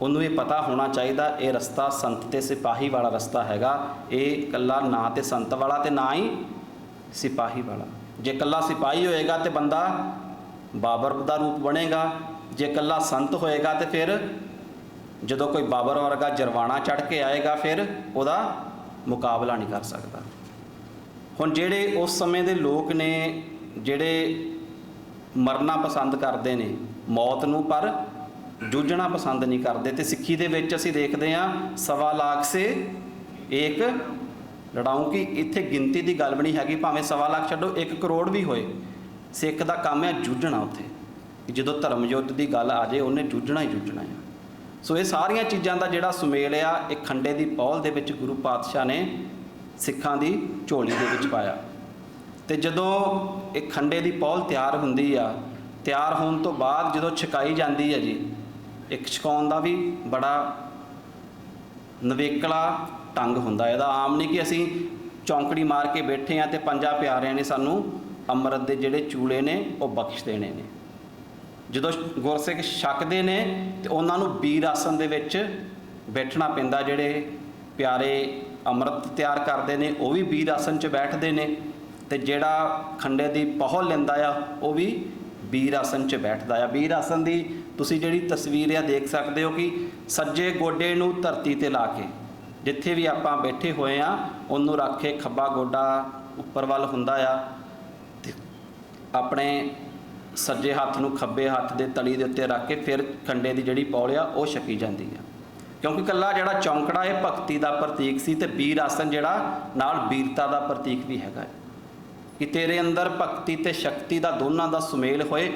Speaker 1: ਉਹਨੂੰ ਇਹ ਪਤਾ ਹੋਣਾ ਚਾਹੀਦਾ ਇਹ ਰਸਤਾ ਸੰਤ ਤੇ ਸਿਪਾਹੀ ਵਾਲਾ ਰਸਤਾ ਹੈਗਾ। ਇਹ ਇਕੱਲਾ ਨਾ ਤੇ ਸੰਤ ਵਾਲਾ ਤੇ ਨਾ ਹੀ ਸਿਪਾਹੀ ਵਾਲਾ। ਜੇ ਇਕੱਲਾ ਸਿਪਾਹੀ ਹੋਏਗਾ ਤੇ ਬੰਦਾ ਬਾਬਰ ਦਾ ਰੂਪ ਬਣੇਗਾ, ਜੇ ਇਕੱਲਾ ਸੰਤ ਹੋਏਗਾ ਤੇ ਫਿਰ ਜਦੋਂ ਕੋਈ ਬਾਬਰ ਵਰਗਾ ਜਰਵਾਣਾ ਚੜ੍ਹ ਕੇ ਆਏਗਾ ਫਿਰ ਉਹਦਾ ਮੁਕਾਬਲਾ ਨਹੀਂ ਕਰ ਸਕਦਾ। ਹੁਣ ਜਿਹੜੇ ਉਸ ਸਮੇਂ ਦੇ ਲੋਕ ਨੇ ਜਿਹੜੇ ਮਰਨਾ ਪਸੰਦ ਕਰਦੇ ਨੇ ਮੌਤ ਨੂੰ, ਪਰ ਜੂਝਣਾ ਪਸੰਦ ਨਹੀਂ ਕਰਦੇ, ਤੇ ਸਿੱਖੀ ਦੇ ਵਿੱਚ ਅਸੀਂ ਦੇਖਦੇ ਹਾਂ 1.25 ਲੱਖ ਸੇ ਇੱਕ ਲੜਾਊਂ ਕਿ ਇੱਥੇ ਗਿਣਤੀ ਦੀ ਗੱਲ ਵੀ ਨਹੀਂ ਹੈਗੀ, ਭਾਵੇਂ 1.25 ਲੱਖ ਛੱਡੋ 1 ਕਰੋੜ ਵੀ ਹੋਏ, ਸਿੱਖ ਦਾ ਕੰਮ ਹੈ ਜੂਝਣਾ। ਉੱਥੇ ਜਦੋਂ ਧਰਮ ਯੁੱਧ ਦੀ ਗੱਲ ਆ ਜਾਏ ਉਹਨੇ ਜੂਝਣਾ ਹੀ ਜੂਝਣਾ ਆ। ਸੋ ਇਹ ਸਾਰੀਆਂ ਚੀਜ਼ਾਂ ਦਾ ਜਿਹੜਾ ਸੁਮੇਲ ਆ ਇਹ ਖੰਡੇ ਦੀ ਪੌਲ ਦੇ ਵਿੱਚ ਗੁਰੂ ਪਾਤਸ਼ਾਹ ਨੇ ਸਿੱਖਾਂ ਦੀ ਝੋਲੀ ਦੇ ਵਿੱਚ ਪਾਇਆ। ਤੇ ਜਦੋਂ ਇਹ ਖੰਡੇ ਦੀ ਪੌਲ ਤਿਆਰ ਹੁੰਦੀ ਆ, ਤਿਆਰ ਹੋਣ ਤੋਂ ਬਾਅਦ ਜਦੋਂ ਛਕਾਈ ਜਾਂਦੀ ਹੈ ਜੀ, ਇੱਕ ਛਕਾਉਣ ਦਾ ਵੀ ਬੜਾ ਨਵੇਕਲਾ ਢੰਗ ਹੁੰਦਾ ਇਹਦਾ। ਆਮ ਨਹੀਂ ਕਿ ਅਸੀਂ ਚੌਂਕੜੀ ਮਾਰ ਕੇ ਬੈਠੇ ਆ ਤੇ 5 ਪਿਆਰਿਆਂ ਨੇ ਸਾਨੂੰ ਅੰਮ੍ਰਿਤ ਦੇ ਜਿਹੜੇ ਚੂਲੇ ਨੇ ਉਹ ਬਖਸ਼ ਦੇਣੇ ਨੇ। ਜਦੋਂ ਗੁਰਸਿੱਖ ਛਕਦੇ ਨੇ ਤੇ ਉਹਨਾਂ ਨੂੰ ਵੀਰ ਆਸਨ ਦੇ ਵਿੱਚ ਬੈਠਣਾ ਪੈਂਦਾ। ਜਿਹੜੇ ਪਿਆਰੇ ਅੰਮ੍ਰਿਤ ਤਿਆਰ ਕਰਦੇ ਨੇ ਉਹ ਵੀ ਵੀਰ ਆਸਨ 'ਚ ਬੈਠਦੇ ਨੇ, ਤੇ ਜਿਹੜਾ ਖੰਡੇ ਦੀ ਪਹੁਲ ਲੈਂਦਾ ਆ ਉਹ ਵੀ ਵੀਰ ਆਸਨ 'ਚ ਬੈਠਦਾ ਆ। ਵੀਰ ਆਸਨ ਦੀ ਤੁਸੀਂ ਜਿਹੜੀ ਤਸਵੀਰ ਆ ਦੇਖ ਸਕਦੇ ਹੋ ਕਿ ਸੱਜੇ ਗੋਡੇ ਨੂੰ ਧਰਤੀ ਤੇ ਲਾ ਕੇ ਜਿੱਥੇ ਵੀ ਆਪਾਂ ਬੈਠੇ ਹੋਏ ਆ ਉਹਨੂੰ ਰੱਖ ਕੇ ਖੱਬਾ ਗੋਡਾ ਉੱਪਰ ਵੱਲ ਹੁੰਦਾ ਆ ਤੇ ਆਪਣੇ ਸੱਜੇ ਹੱਥ ਨੂੰ ਖੱਬੇ ਹੱਥ ਦੇ ਤਲੀ ਦੇ ਉੱਤੇ ਰੱਖ ਕੇ ਫਿਰ ਖੰਡੇ ਦੀ ਜਿਹੜੀ ਪੌਲ ਆ ਉਹ ਛਕੀ ਜਾਂਦੀ ਆ। ਕਿਉਂਕਿ ਇਕੱਲਾ ਜਿਹੜਾ ਚੌਂਕੜਾ ਇਹ ਭਗਤੀ ਦਾ ਪ੍ਰਤੀਕ ਸੀ ਤੇ ਵੀਰ ਆਸਨ ਜਿਹੜਾ ਨਾਲ ਵੀਰਤਾ ਦਾ ਪ੍ਰਤੀਕ ਵੀ ਹੈਗਾ ਕਿ ਤੇਰੇ ਅੰਦਰ ਭਗਤੀ ਤੇ ਸ਼ਕਤੀ ਦਾ ਦੋਨਾਂ ਦਾ ਸੁਮੇਲ ਹੋਏ।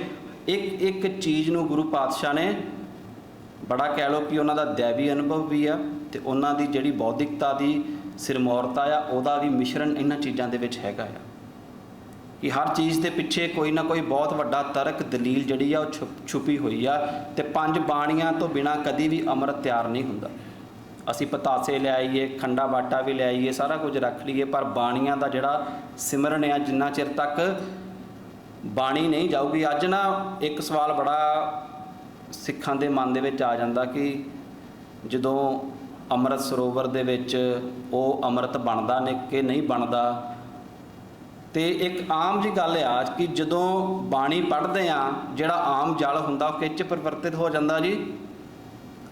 Speaker 1: ਇੱਕ ਇੱਕ ਚੀਜ਼ ਨੂੰ ਗੁਰੂ ਪਾਤਸ਼ਾਹ ਨੇ ਬੜਾ ਕਹਿ ਲਓ ਕਿ ਉਹਨਾਂ ਦਾ ਦੈਵੀ ਅਨੁਭਵ ਵੀ ਆ ਤੇ ਉਹਨਾਂ ਦੀ ਜਿਹੜੀ ਬੌਧਿਕਤਾ ਦੀ ਸਿਰਮੌਰਤਾ ਆ ਉਹਦਾ ਵੀ ਮਿਸ਼ਰਣ ਇਹਨਾਂ ਚੀਜ਼ਾਂ ਦੇ ਵਿੱਚ ਹੈਗਾ ਆ ਕਿ ਹਰ ਚੀਜ਼ ਦੇ ਪਿੱਛੇ ਕੋਈ ਨਾ ਕੋਈ ਬਹੁਤ ਵੱਡਾ ਤਰਕ ਦਲੀਲ ਜਿਹੜੀ ਆ ਉਹ ਛੁਪੀ ਹੋਈ ਆ। ਤੇ 5 ਬਾਣੀਆਂ ਤੋਂ ਬਿਨਾਂ ਕਦੀ ਵੀ ਅੰਮ੍ਰਿਤ ਤਿਆਰ ਨਹੀਂ ਹੁੰਦਾ। ਅਸੀਂ ਪਤਾਸੇ ਲਿਆਈਏ, ਖੰਡਾ ਬਾਟਾ ਵੀ ਲਿਆਈਏ, ਸਾਰਾ ਕੁਝ ਰੱਖ ਲਈਏ, ਪਰ ਬਾਣੀਆਂ ਦਾ ਜਿਹੜਾ ਸਿਮਰਨ ਆ ਜਿੰਨਾ ਚਿਰ ਤੱਕ ਬਾਣੀ ਨਹੀਂ ਜਾਊਗੀ। ਅੱਜ ਨਾ ਇੱਕ ਸਵਾਲ ਬੜਾ ਸਿੱਖਾਂ ਦੇ ਮਨ ਦੇ ਵਿੱਚ ਆ ਜਾਂਦਾ ਕਿ ਜਦੋਂ ਅੰਮ੍ਰਿਤ ਸਰੋਵਰ ਦੇ ਵਿੱਚ ਉਹ ਅੰਮ੍ਰਿਤ ਬਣਦਾ ਨੇ ਕਿ ਨਹੀਂ ਬਣਦਾ। ਤੇ ਇੱਕ ਆਮ ਜੀ ਗੱਲ ਆ ਕਿ ਜਦੋਂ ਬਾਣੀ ਪੜ੍ਹਦੇ ਆ ਜਿਹੜਾ ਆਮ ਜਲ ਹੁੰਦਾ ਉਹ ਕਿੱਚ ਪਰਿਵਰਤਿਤ ਹੋ ਜਾਂਦਾ ਜੀ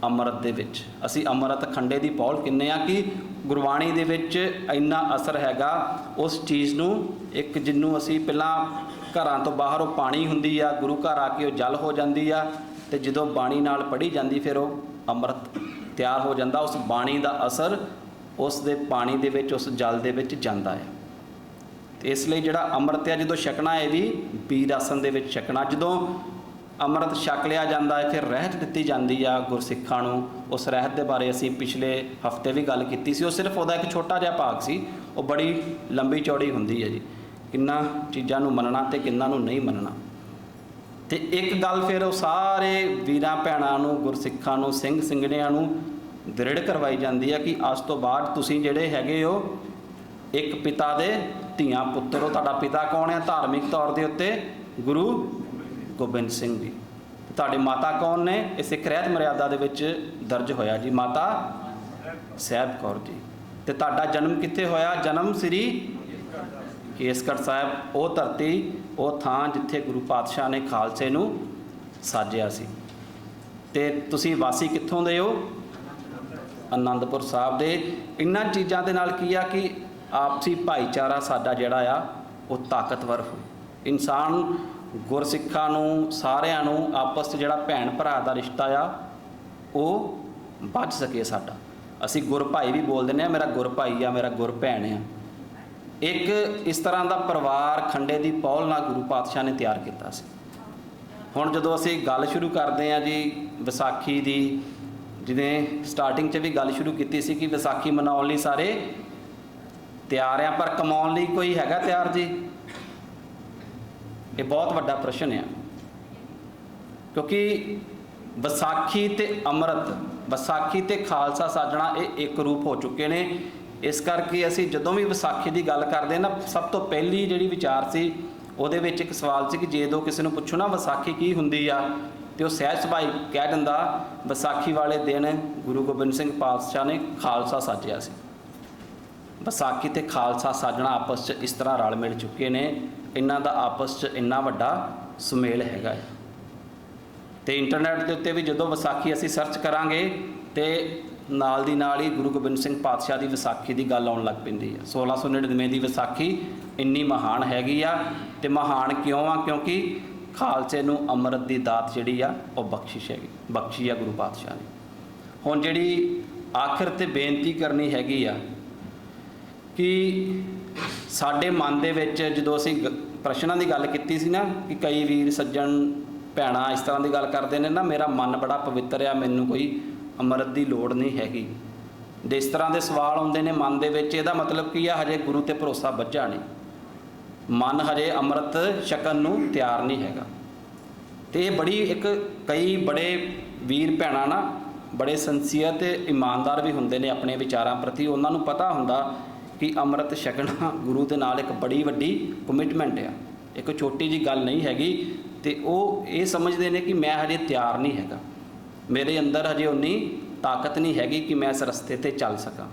Speaker 1: ਅੰਮ੍ਰਿਤ ਦੇ ਵਿੱਚ। ਅਸੀਂ ਅੰਮ੍ਰਿਤ ਖੰਡੇ ਦੀ ਪੌਲ ਕਿੰਨੇ ਆ ਕਿ ਗੁਰਬਾਣੀ ਦੇ ਵਿੱਚ ਇੰਨਾ ਅਸਰ ਹੈਗਾ ਉਸ ਚੀਜ਼ ਨੂੰ। ਇੱਕ ਜਿਹਨੂੰ ਅਸੀਂ ਪਹਿਲਾਂ ਘਰਾਂ ਤੋਂ ਬਾਹਰ ਉਹ ਪਾਣੀ ਹੁੰਦੀ ਆ, ਗੁਰੂ ਘਰ ਆ ਕੇ ਉਹ ਜਲ ਹੋ ਜਾਂਦੀ ਆ, ਤੇ ਜਦੋਂ ਬਾਣੀ ਨਾਲ ਪੜ੍ਹੀ ਜਾਂਦੀ ਫਿਰ ਉਹ ਅੰਮ੍ਰਿਤ ਤਿਆਰ ਹੋ ਜਾਂਦਾ। ਉਸ ਬਾਣੀ ਦਾ ਅਸਰ ਉਸ ਦੇ ਪਾਣੀ ਦੇ ਵਿੱਚ ਉਸ ਜਲ ਦੇ ਵਿੱਚ ਜਾਂਦਾ ਹੈ। ਤੇ ਇਸ ਲਈ ਜਿਹੜਾ ਅੰਮ੍ਰਿਤ ਆ ਜਦੋਂ ਛਕਣਾ ਇਹ ਵੀ ਵੀਰ ਆਸਨ ਦੇ ਵਿੱਚ ਛਕਣਾ। ਜਦੋਂ ਅੰਮ੍ਰਿਤ ਛਕ ਲਿਆ ਜਾਂਦਾ ਹੈ ਫਿਰ ਰਹਿਤ ਦਿੱਤੀ ਜਾਂਦੀ ਆ ਗੁਰਸਿੱਖਾਂ ਨੂੰ। ਉਸ ਰਹਿਤ ਦੇ ਬਾਰੇ ਅਸੀਂ ਪਿਛਲੇ ਹਫਤੇ ਵੀ ਗੱਲ ਕੀਤੀ ਸੀ। ਉਹ ਸਿਰਫ ਉਹਦਾ ਇੱਕ ਛੋਟਾ ਜਿਹਾ ਭਾਗ ਸੀ, ਉਹ ਬੜੀ ਲੰਬੀ ਚੌੜੀ ਹੁੰਦੀ ਹੈ ਜੀ, ਕਿੰਨਾ ਚੀਜ਼ਾਂ ਨੂੰ ਮੰਨਣਾ ਤੇ ਕਿੰਨਾ ਨੂੰ ਨਹੀਂ ਮੰਨਣਾ। ਤੇ ਇੱਕ ਗੱਲ ਫਿਰ ਉਹ ਸਾਰੇ ਵੀਰਾਂ ਭੈਣਾਂ ਨੂੰ, ਗੁਰਸਿੱਖਾਂ ਨੂੰ, ਸਿੰਘ ਸਿੰਘਣਿਆਂ ਨੂੰ ਦ੍ਰਿੜ ਕਰਵਾਈ ਜਾਂਦੀ ਆ ਕਿ ਅੱਜ ਤੋਂ ਬਾਅਦ ਤੁਸੀਂ ਜਿਹੜੇ ਹੈਗੇ ਹੋ ਇੱਕ ਪਿਤਾ ਦੇ ਧੀਆਂ ਪੁੱਤਰ ਹੋ। ਤੁਹਾਡਾ ਪਿਤਾ ਕੌਣ ਹੈ? ਧਾਰਮਿਕ ਤੌਰ ਦੇ ਉੱਤੇ ਗੁਰੂ ਗੋਬਿੰਦ ਸਿੰਘ ਜੀ। ਤੁਹਾਡੇ ਮਾਤਾ ਕੌਣ ਨੇ? ਇਹ ਸਿੱਖ ਰਹਿਤ ਮਰਿਆਦਾ ਦੇ ਵਿੱਚ ਦਰਜ ਹੋਇਆ ਜੀ, ਮਾਤਾ ਸਾਹਿਬ ਕੌਰ ਜੀ। ਤੇ ਤੁਹਾਡਾ ਜਨਮ ਕਿੱਥੇ ਹੋਇਆ? ਜਨਮ ਸ੍ਰੀ ਕੇਸਗੜ੍ਹ ਸਾਹਿਬ, ਉਹ ਧਰਤੀ, ਉਹ ਥਾਂ ਜਿੱਥੇ ਗੁਰੂ ਪਾਤਸ਼ਾਹ ਨੇ ਖਾਲਸੇ ਨੂੰ ਸਾਜਿਆ ਸੀ। ਤੇ ਤੁਸੀਂ ਵਾਸੀ ਕਿੱਥੋਂ ਦੇ ਹੋ? ਆਨੰਦਪੁਰ ਸਾਹਿਬ ਦੇ। ਇਹਨਾਂ ਚੀਜ਼ਾਂ ਦੇ ਨਾਲ ਕੀ ਆ ਕਿ ਆਪਸੀ ਭਾਈਚਾਰਾ ਸਾਡਾ ਜਿਹੜਾ ਆ ਉਹ ਤਾਕਤਵਰ ਹੋ। ਇਨਸਾਨ ਗੁਰਸਿੱਖਾਂ ਨੂੰ ਸਾਰਿਆਂ ਨੂੰ ਆਪਸ 'ਚ ਜਿਹੜਾ ਭੈਣ ਭਰਾ ਦਾ ਰਿਸ਼ਤਾ ਆ ਉਹ ਵੱਧ ਸਕੇ ਸਾਡਾ। ਅਸੀਂ ਗੁਰ ਭਾਈ ਵੀ ਬੋਲ ਦਿੰਦੇ ਹਾਂ, ਮੇਰਾ ਗੁਰ ਭਾਈ ਆ, ਮੇਰਾ ਗੁਰ ਭੈਣ ਆ। ਇੱਕ ਇਸ ਤਰ੍ਹਾਂ ਦਾ ਪਰਿਵਾਰ ਖੰਡੇ ਦੀ ਪੌਲ ਨਾਲ ਗੁਰੂ ਪਾਤਸ਼ਾਹ ਨੇ ਤਿਆਰ ਕੀਤਾ ਸੀ। ਹੁਣ ਜਦੋਂ ਅਸੀਂ ਗੱਲ ਸ਼ੁਰੂ ਕਰਦੇ ਹਾਂ ਜੀ ਵਿਸਾਖੀ ਦੀ, ਜਿਵੇਂ ਸਟਾਰਟਿੰਗ 'ਚ ਵੀ ਗੱਲ ਸ਼ੁਰੂ ਕੀਤੀ ਸੀ ਕਿ ਵਿਸਾਖੀ ਮਨਾਉਣ ਲਈ ਸਾਰੇ ਤਿਆਰ ਆ, ਪਰ ਕਮਾਉਣ ਲਈ ਕੋਈ ਹੈਗਾ ਤਿਆਰ ਜੀ? ਇਹ ਬਹੁਤ ਵੱਡਾ ਪ੍ਰਸ਼ਨ ਆ, ਕਿਉਂਕਿ ਵਿਸਾਖੀ ਤੇ ਅੰਮ੍ਰਿਤ, ਵਿਸਾਖੀ ਤੇ ਖਾਲਸਾ ਸਾਜਣਾ ਇਹ ਇੱਕ ਰੂਪ ਹੋ ਚੁੱਕੇ ਨੇ। ਇਸ ਕਰਕੇ ਅਸੀਂ ਜਦੋਂ ਵੀ ਵਿਸਾਖੀ ਦੀ ਗੱਲ ਕਰਦੇ ਨਾ, ਸਭ ਤੋਂ ਪਹਿਲੀ ਜਿਹੜੀ ਵਿਚਾਰ ਸੀ ਉਹਦੇ ਵਿੱਚ ਇੱਕ ਸਵਾਲ ਸੀ ਕਿ ਜਦੋਂ ਕਿਸੇ ਨੂੰ ਪੁੱਛੋ ਨਾ ਵਿਸਾਖੀ ਕੀ ਹੁੰਦੀ ਆ, ਤੇ ਉਹ ਸਹਿਜ ਸੁਭਾਈ ਕਹਿ ਦਿੰਦਾ ਵਿਸਾਖੀ ਵਾਲੇ ਦਿਨ ਗੁਰੂ ਗੋਬਿੰਦ ਸਿੰਘ ਪਾਤਸ਼ਾਹ ਨੇ ਖਾਲਸਾ ਸਾਜਿਆ ਸੀ। ਵਿਸਾਖੀ ਤੇ ਖਾਲਸਾ ਸਾਜਣਾ ਆਪਸ 'ਚ ਇਸ ਤਰ੍ਹਾਂ ਰਲ ਮਿਲ ਚੁੱਕੇ ਨੇ, ਇਹਨਾਂ ਦਾ ਆਪਸ 'ਚ ਇੰਨਾ ਵੱਡਾ ਸੁਮੇਲ ਹੈਗਾ ਹੈ। ਤੇ ਇੰਟਰਨੈਟ ਦੇ ਉੱਤੇ ਵੀ ਜਦੋਂ ਵਿਸਾਖੀ ਅਸੀਂ ਸਰਚ ਕਰਾਂਗੇ ਤੇ ਨਾਲ ਦੀ ਨਾਲ ਹੀ ਗੁਰੂ ਗੋਬਿੰਦ ਸਿੰਘ ਪਾਤਸ਼ਾਹ ਦੀ ਵਿਸਾਖੀ ਦੀ ਗੱਲ ਆਉਣ ਲੱਗ ਪੈਂਦੀ ਹੈ। 1699 ਦੀ ਵਿਸਾਖੀ ਇੰਨੀ ਮਹਾਨ ਹੈਗੀ ਆ। ਤੇ ਮਹਾਨ ਕਿਉਂ ਆ? ਕਿਉਂਕਿ ਖਾਲਸੇ ਨੂੰ ਅੰਮ੍ਰਿਤ ਦੀ ਦਾਤ ਜਿਹੜੀ ਆ ਉਹ ਬਖਸ਼ਿਸ਼ ਹੈਗੀ, ਬਖਸ਼ੀ ਆ ਗੁਰੂ ਪਾਤਸ਼ਾਹ ਨੇ। ਹੁਣ ਜਿਹੜੀ ਆਖਿਰ ਤੇ ਬੇਨਤੀ ਕਰਨੀ ਹੈਗੀ ਆ ਕਿ ਸਾਡੇ ਮਨ ਦੇ ਵਿੱਚ ਜਦੋਂ ਅਸੀਂ ਪ੍ਰਸ਼ਨਾਂ ਦੀ ਗੱਲ ਕੀਤੀ ਸੀ ਨਾ ਕਿ ਕਈ ਵੀਰ ਸੱਜਣ ਭੈਣਾਂ ਇਸ ਤਰ੍ਹਾਂ ਦੀ ਗੱਲ ਕਰਦੇ ਨੇ ਨਾ, ਮੇਰਾ ਮਨ ਬੜਾ ਪਵਿੱਤਰ ਆ, ਮੈਨੂੰ ਕੋਈ ਅੰਮ੍ਰਿਤ ਦੀ ਲੋੜ ਨਹੀਂ ਹੈਗੀ। ਜਿਸ ਤਰ੍ਹਾਂ ਦੇ ਸਵਾਲ ਆਉਂਦੇ ਨੇ ਮਨ ਦੇ ਵਿੱਚ, ਇਹਦਾ ਮਤਲਬ ਕੀ ਆ? ਹਜੇ ਗੁਰੂ ਤੇ ਭਰੋਸਾ ਬੱਝਾ ਨਹੀਂ, ਮਨ ਹਜੇ ਅੰਮ੍ਰਿਤ ਛਕਣ ਨੂੰ ਤਿਆਰ ਨਹੀਂ ਹੈਗਾ। ਤੇ ਇਹ ਬੜੀ ਇੱਕ ਕਈ ਬੜੇ ਵੀਰ ਭੈਣਾਂ ਨਾ ਬੜੇ ਸਿੰਸੀਅਰ ਤੇ ਇਮਾਨਦਾਰ ਵੀ ਹੁੰਦੇ ਨੇ ਆਪਣੇ ਵਿਚਾਰਾਂ ਪ੍ਰਤੀ। ਉਹਨਾਂ ਨੂੰ ਪਤਾ ਹੁੰਦਾ ਕਿ ਅੰਮ੍ਰਿਤ ਛਕਣਾ ਗੁਰੂ ਦੇ ਨਾਲ ਇੱਕ ਬੜੀ ਵੱਡੀ ਕਮਿਟਮੈਂਟ ਆ, ਇੱਕ ਛੋਟੀ ਜੀ ਗੱਲ ਨਹੀਂ ਹੈਗੀ। ਤੇ ਉਹ ਇਹ ਸਮਝਦੇ ਨੇ ਕਿ ਮੈਂ ਹਜੇ ਤਿਆਰ ਨਹੀਂ ਹੈਗਾ, ਮੇਰੇ ਅੰਦਰ ਹਜੇ ਉਨੀ ਤਾਕਤ ਨਹੀਂ ਹੈਗੀ ਕਿ ਮੈਂ ਇਸ ਰਸਤੇ ਤੇ ਚੱਲ ਸਕਾਂ।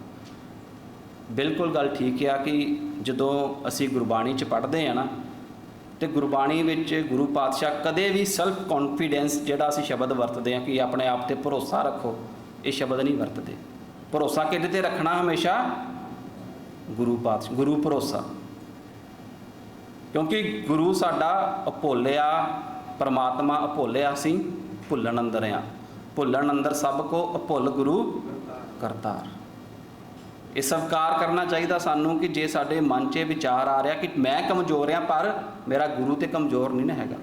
Speaker 1: ਬਿਲਕੁਲ ਗੱਲ ਠੀਕ ਆ ਕਿ ਜਦੋਂ ਅਸੀਂ ਗੁਰਬਾਣੀ 'ਚ ਪੜ੍ਹਦੇ ਆ ਨਾ, ਤੇ ਗੁਰਬਾਣੀ ਵਿੱਚ ਗੁਰੂ ਪਾਤਸ਼ਾਹ ਕਦੇ ਵੀ ਸੈਲਫ ਕੌਨਫੀਡੈਂਸ ਜਿਹੜਾ ਅਸੀਂ ਸ਼ਬਦ ਵਰਤਦੇ ਹਾਂ ਕਿ ਆਪਣੇ ਆਪ ਤੇ ਭਰੋਸਾ ਰੱਖੋ, ਇਹ ਸ਼ਬਦ ਨਹੀਂ ਵਰਤਦੇ। ਭਰੋਸਾ ਕਿਹਦੇ ਤੇ ਰੱਖਣਾ? ਹਮੇਸ਼ਾ ਗੁਰੂ ਪਾਤਸ਼ਾਹ, ਗੁਰੂ ਭਰੋਸਾ। ਕਿਉਂਕਿ ਗੁਰੂ ਸਾਡਾ ਅਭੁੱਲਿਆ, ਪਰਮਾਤਮਾ ਅਭੁੱਲਿਆ, ਅਸੀਂ ਭੁੱਲਣ ਅੰਦਰ ਆ। ਭੁੱਲਣ ਅੰਦਰ ਸਭ ਕੋ ਅਭੁੱਲ ਗੁਰੂ ਕਰਤਾਰ। ਇਹ ਸਵੀਕਾਰ ਕਰਨਾ ਚਾਹੀਦਾ ਸਾਨੂੰ ਕਿ ਜੇ ਸਾਡੇ ਮਨ 'ਚ ਵਿਚਾਰ ਆ ਰਿਹਾ ਕਿ ਮੈਂ ਕਮਜ਼ੋਰ ਆ ਪਰ ਮੇਰਾ ਗੁਰੂ ਤੇ ਕਮਜ਼ੋਰ ਨਹੀਂ ਨਾ ਹੈਗਾ।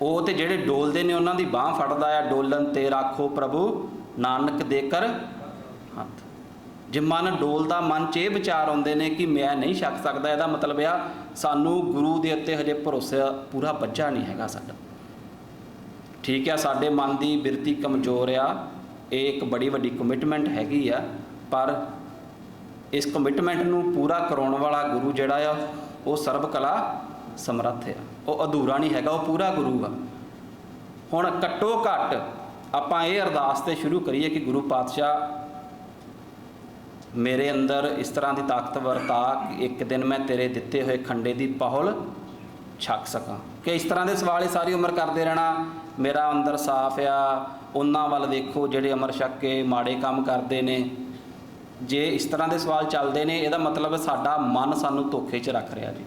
Speaker 1: ਉਹ ਤੇ ਜਿਹੜੇ ਡੋਲਦੇ ਨੇ ਉਹਨਾਂ ਦੀ ਬਾਂਹ ਫੜਦਾ ਆ, ਡੋਲਣ ਤੇ ਰਾਖੋ ਪ੍ਰਭੂ ਨਾਨਕ ਦੇ ਕਰ ਹੱਥ। ਜੇ ਮਨ ਡੋਲਦਾ, ਮਨ 'ਚ ਇਹ ਵਿਚਾਰ ਆਉਂਦੇ ਨੇ ਕਿ ਮੈਂ ਨਹੀਂ ਛਕ ਸਕਦਾ, ਇਹਦਾ ਮਤਲਬ ਆ ਸਾਨੂੰ ਗੁਰੂ ਦੇ ਉੱਤੇ ਹਜੇ ਭਰੋਸਾ ਪੂਰਾ ਬੱਝਾ ਨਹੀਂ ਹੈਗਾ ਸਾਡਾ। ਠੀਕ ਆ, ਸਾਡੇ ਮਨ ਦੀ ਬਿਰਤੀ ਕਮਜ਼ੋਰ ਆ, ਇਹ ਇੱਕ ਬੜੀ ਵੱਡੀ ਕਮਿਟਮੈਂਟ ਹੈਗੀ ਆ, ਪਰ ਇਸ ਕਮਿਟਮੈਂਟ ਨੂੰ ਪੂਰਾ ਕਰਾਉਣ ਵਾਲਾ ਗੁਰੂ ਜਿਹੜਾ ਆ ਉਹ ਸਰਬ ਕਲਾ ਸਮਰੱਥ ਆ, ਉਹ ਅਧੂਰਾ ਨਹੀਂ ਹੈਗਾ, ਉਹ ਪੂਰਾ ਗੁਰੂ ਆ। ਹੁਣ ਘੱਟੋ ਘੱਟ ਆਪਾਂ ਇਹ ਅਰਦਾਸ ਤੇ ਸ਼ੁਰੂ ਕਰੀਏ ਕਿ ਗੁਰੂ ਪਾਤਸ਼ਾਹ ਮੇਰੇ ਅੰਦਰ ਇਸ ਤਰ੍ਹਾਂ ਦੀ ਤਾਕਤ ਵਰਤਾ ਕਿ ਇੱਕ ਦਿਨ ਮੈਂ ਤੇਰੇ ਦਿੱਤੇ ਹੋਏ ਖੰਡੇ ਦੀ ਪਹੁਲ ਛਕ ਸਕਾਂ। ਕਿ ਇਸ ਤਰ੍ਹਾਂ ਦੇ ਸਵਾਲ ਹੀ ਸਾਰੀ ਉਮਰ ਕਰਦੇ ਰਹਿਣਾ, ਮੇਰਾ ਅੰਦਰ ਸਾਫ਼ ਆ, ਉਹਨਾਂ ਵੱਲ ਦੇਖੋ ਜਿਹੜੇ ਅਮਰ ਛਕ ਕੇ ਮਾੜੇ ਕੰਮ ਕਰਦੇ ਨੇ। ਜੇ ਇਸ ਤਰ੍ਹਾਂ ਦੇ ਸਵਾਲ ਚੱਲਦੇ ਨੇ, ਇਹਦਾ ਮਤਲਬ ਸਾਡਾ ਮਨ ਸਾਨੂੰ ਧੋਖੇ 'ਚ ਰੱਖ ਰਿਹਾ ਜੀ।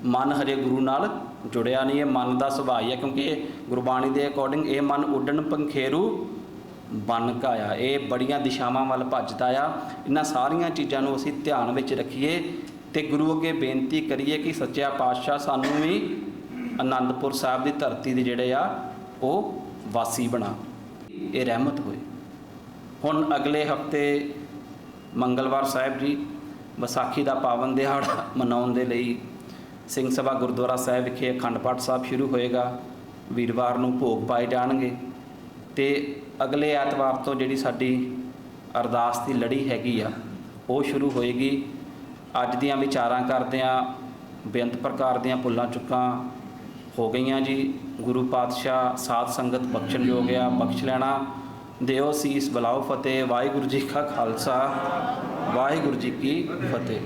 Speaker 1: ਮਨ ਹਜੇ ਗੁਰੂ ਨਾਲ ਜੁੜਿਆ ਨਹੀਂ। ਇਹ ਮਨ ਦਾ ਸੁਭਾਅ ਹੀ ਹੈ, ਕਿਉਂਕਿ ਇਹ ਗੁਰਬਾਣੀ ਦੇ ਅਕੋਰਡਿੰਗ ਇਹ ਮਨ ਉੱਡਣ ਪੰਖੇਰੂ ਬਨ ਕਾਇਆ, ਇਹ ਬੜੀਆਂ ਦਿਸ਼ਾਵਾਂ ਵੱਲ ਭੱਜਦਾ ਆ। ਇਹਨਾਂ ਸਾਰੀਆਂ ਚੀਜ਼ਾਂ ਨੂੰ ਅਸੀਂ ਧਿਆਨ ਵਿੱਚ ਰੱਖੀਏ ਤੇ ਗੁਰੂ ਅੱਗੇ ਬੇਨਤੀ ਕਰੀਏ ਕਿ ਸੱਚਾ ਪਾਤਸ਼ਾਹ ਸਾਨੂੰ ਵੀ ਆਨੰਦਪੁਰ ਸਾਹਿਬ ਦੀ ਧਰਤੀ ਦੇ ਜਿਹੜੇ ਆ ਉਹ ਵਾਸੀ ਬਣਾ, ਇਹ ਰਹਿਮਤ ਹੋਏ। ਹੁਣ ਅਗਲੇ ਹਫਤੇ ਮੰਗਲਵਾਰ ਸਾਹਿਬ ਜੀ ਵਿਸਾਖੀ ਦਾ ਪਾਵਨ ਦਿਹਾੜਾ ਮਨਾਉਣ ਦੇ ਲਈ ਸਿੰਘ ਸਭਾ ਗੁਰਦੁਆਰਾ ਸਾਹਿਬ ਵਿਖੇ ਅਖੰਡ ਪਾਠ ਸਾਹਿਬ ਸ਼ੁਰੂ ਹੋਏਗਾ। ਵੀਰਵਾਰ ਨੂੰ ਭੋਗ ਪਾਏ ਜਾਣਗੇ ਤੇ ਅਗਲੇ ਐਤਵਾਰ ਤੋਂ ਜਿਹੜੀ ਸਾਡੀ ਅਰਦਾਸ ਦੀ ਲੜੀ ਹੈਗੀ ਆ ਉਹ ਸ਼ੁਰੂ ਹੋਏਗੀ। ਅੱਜ ਦੀਆਂ ਵਿਚਾਰਾਂ ਕਰਦਿਆਂ ਬੇਅੰਤ ਪ੍ਰਕਾਰ ਦੀਆਂ ਭੁੱਲਾਂ ਚੁੱਕਾਂ ਹੋ ਗਈਆਂ ਜੀ। ਗੁਰੂ ਪਾਤਸ਼ਾਹ ਸਾਧ ਸੰਗਤ ਬਖਸ਼ਣਯੋਗ ਆ, ਬਖਸ਼ ਲੈਣਾ। ਦਿਓ ਸੀਸ ਬੁਲਾਓ ਫਤਿਹ। ਵਾਹਿਗੁਰੂ ਜੀ ਕਾ ਖਾਲਸਾ, ਵਾਹਿਗੁਰੂ ਜੀ ਕੀ ਫਤਿਹ।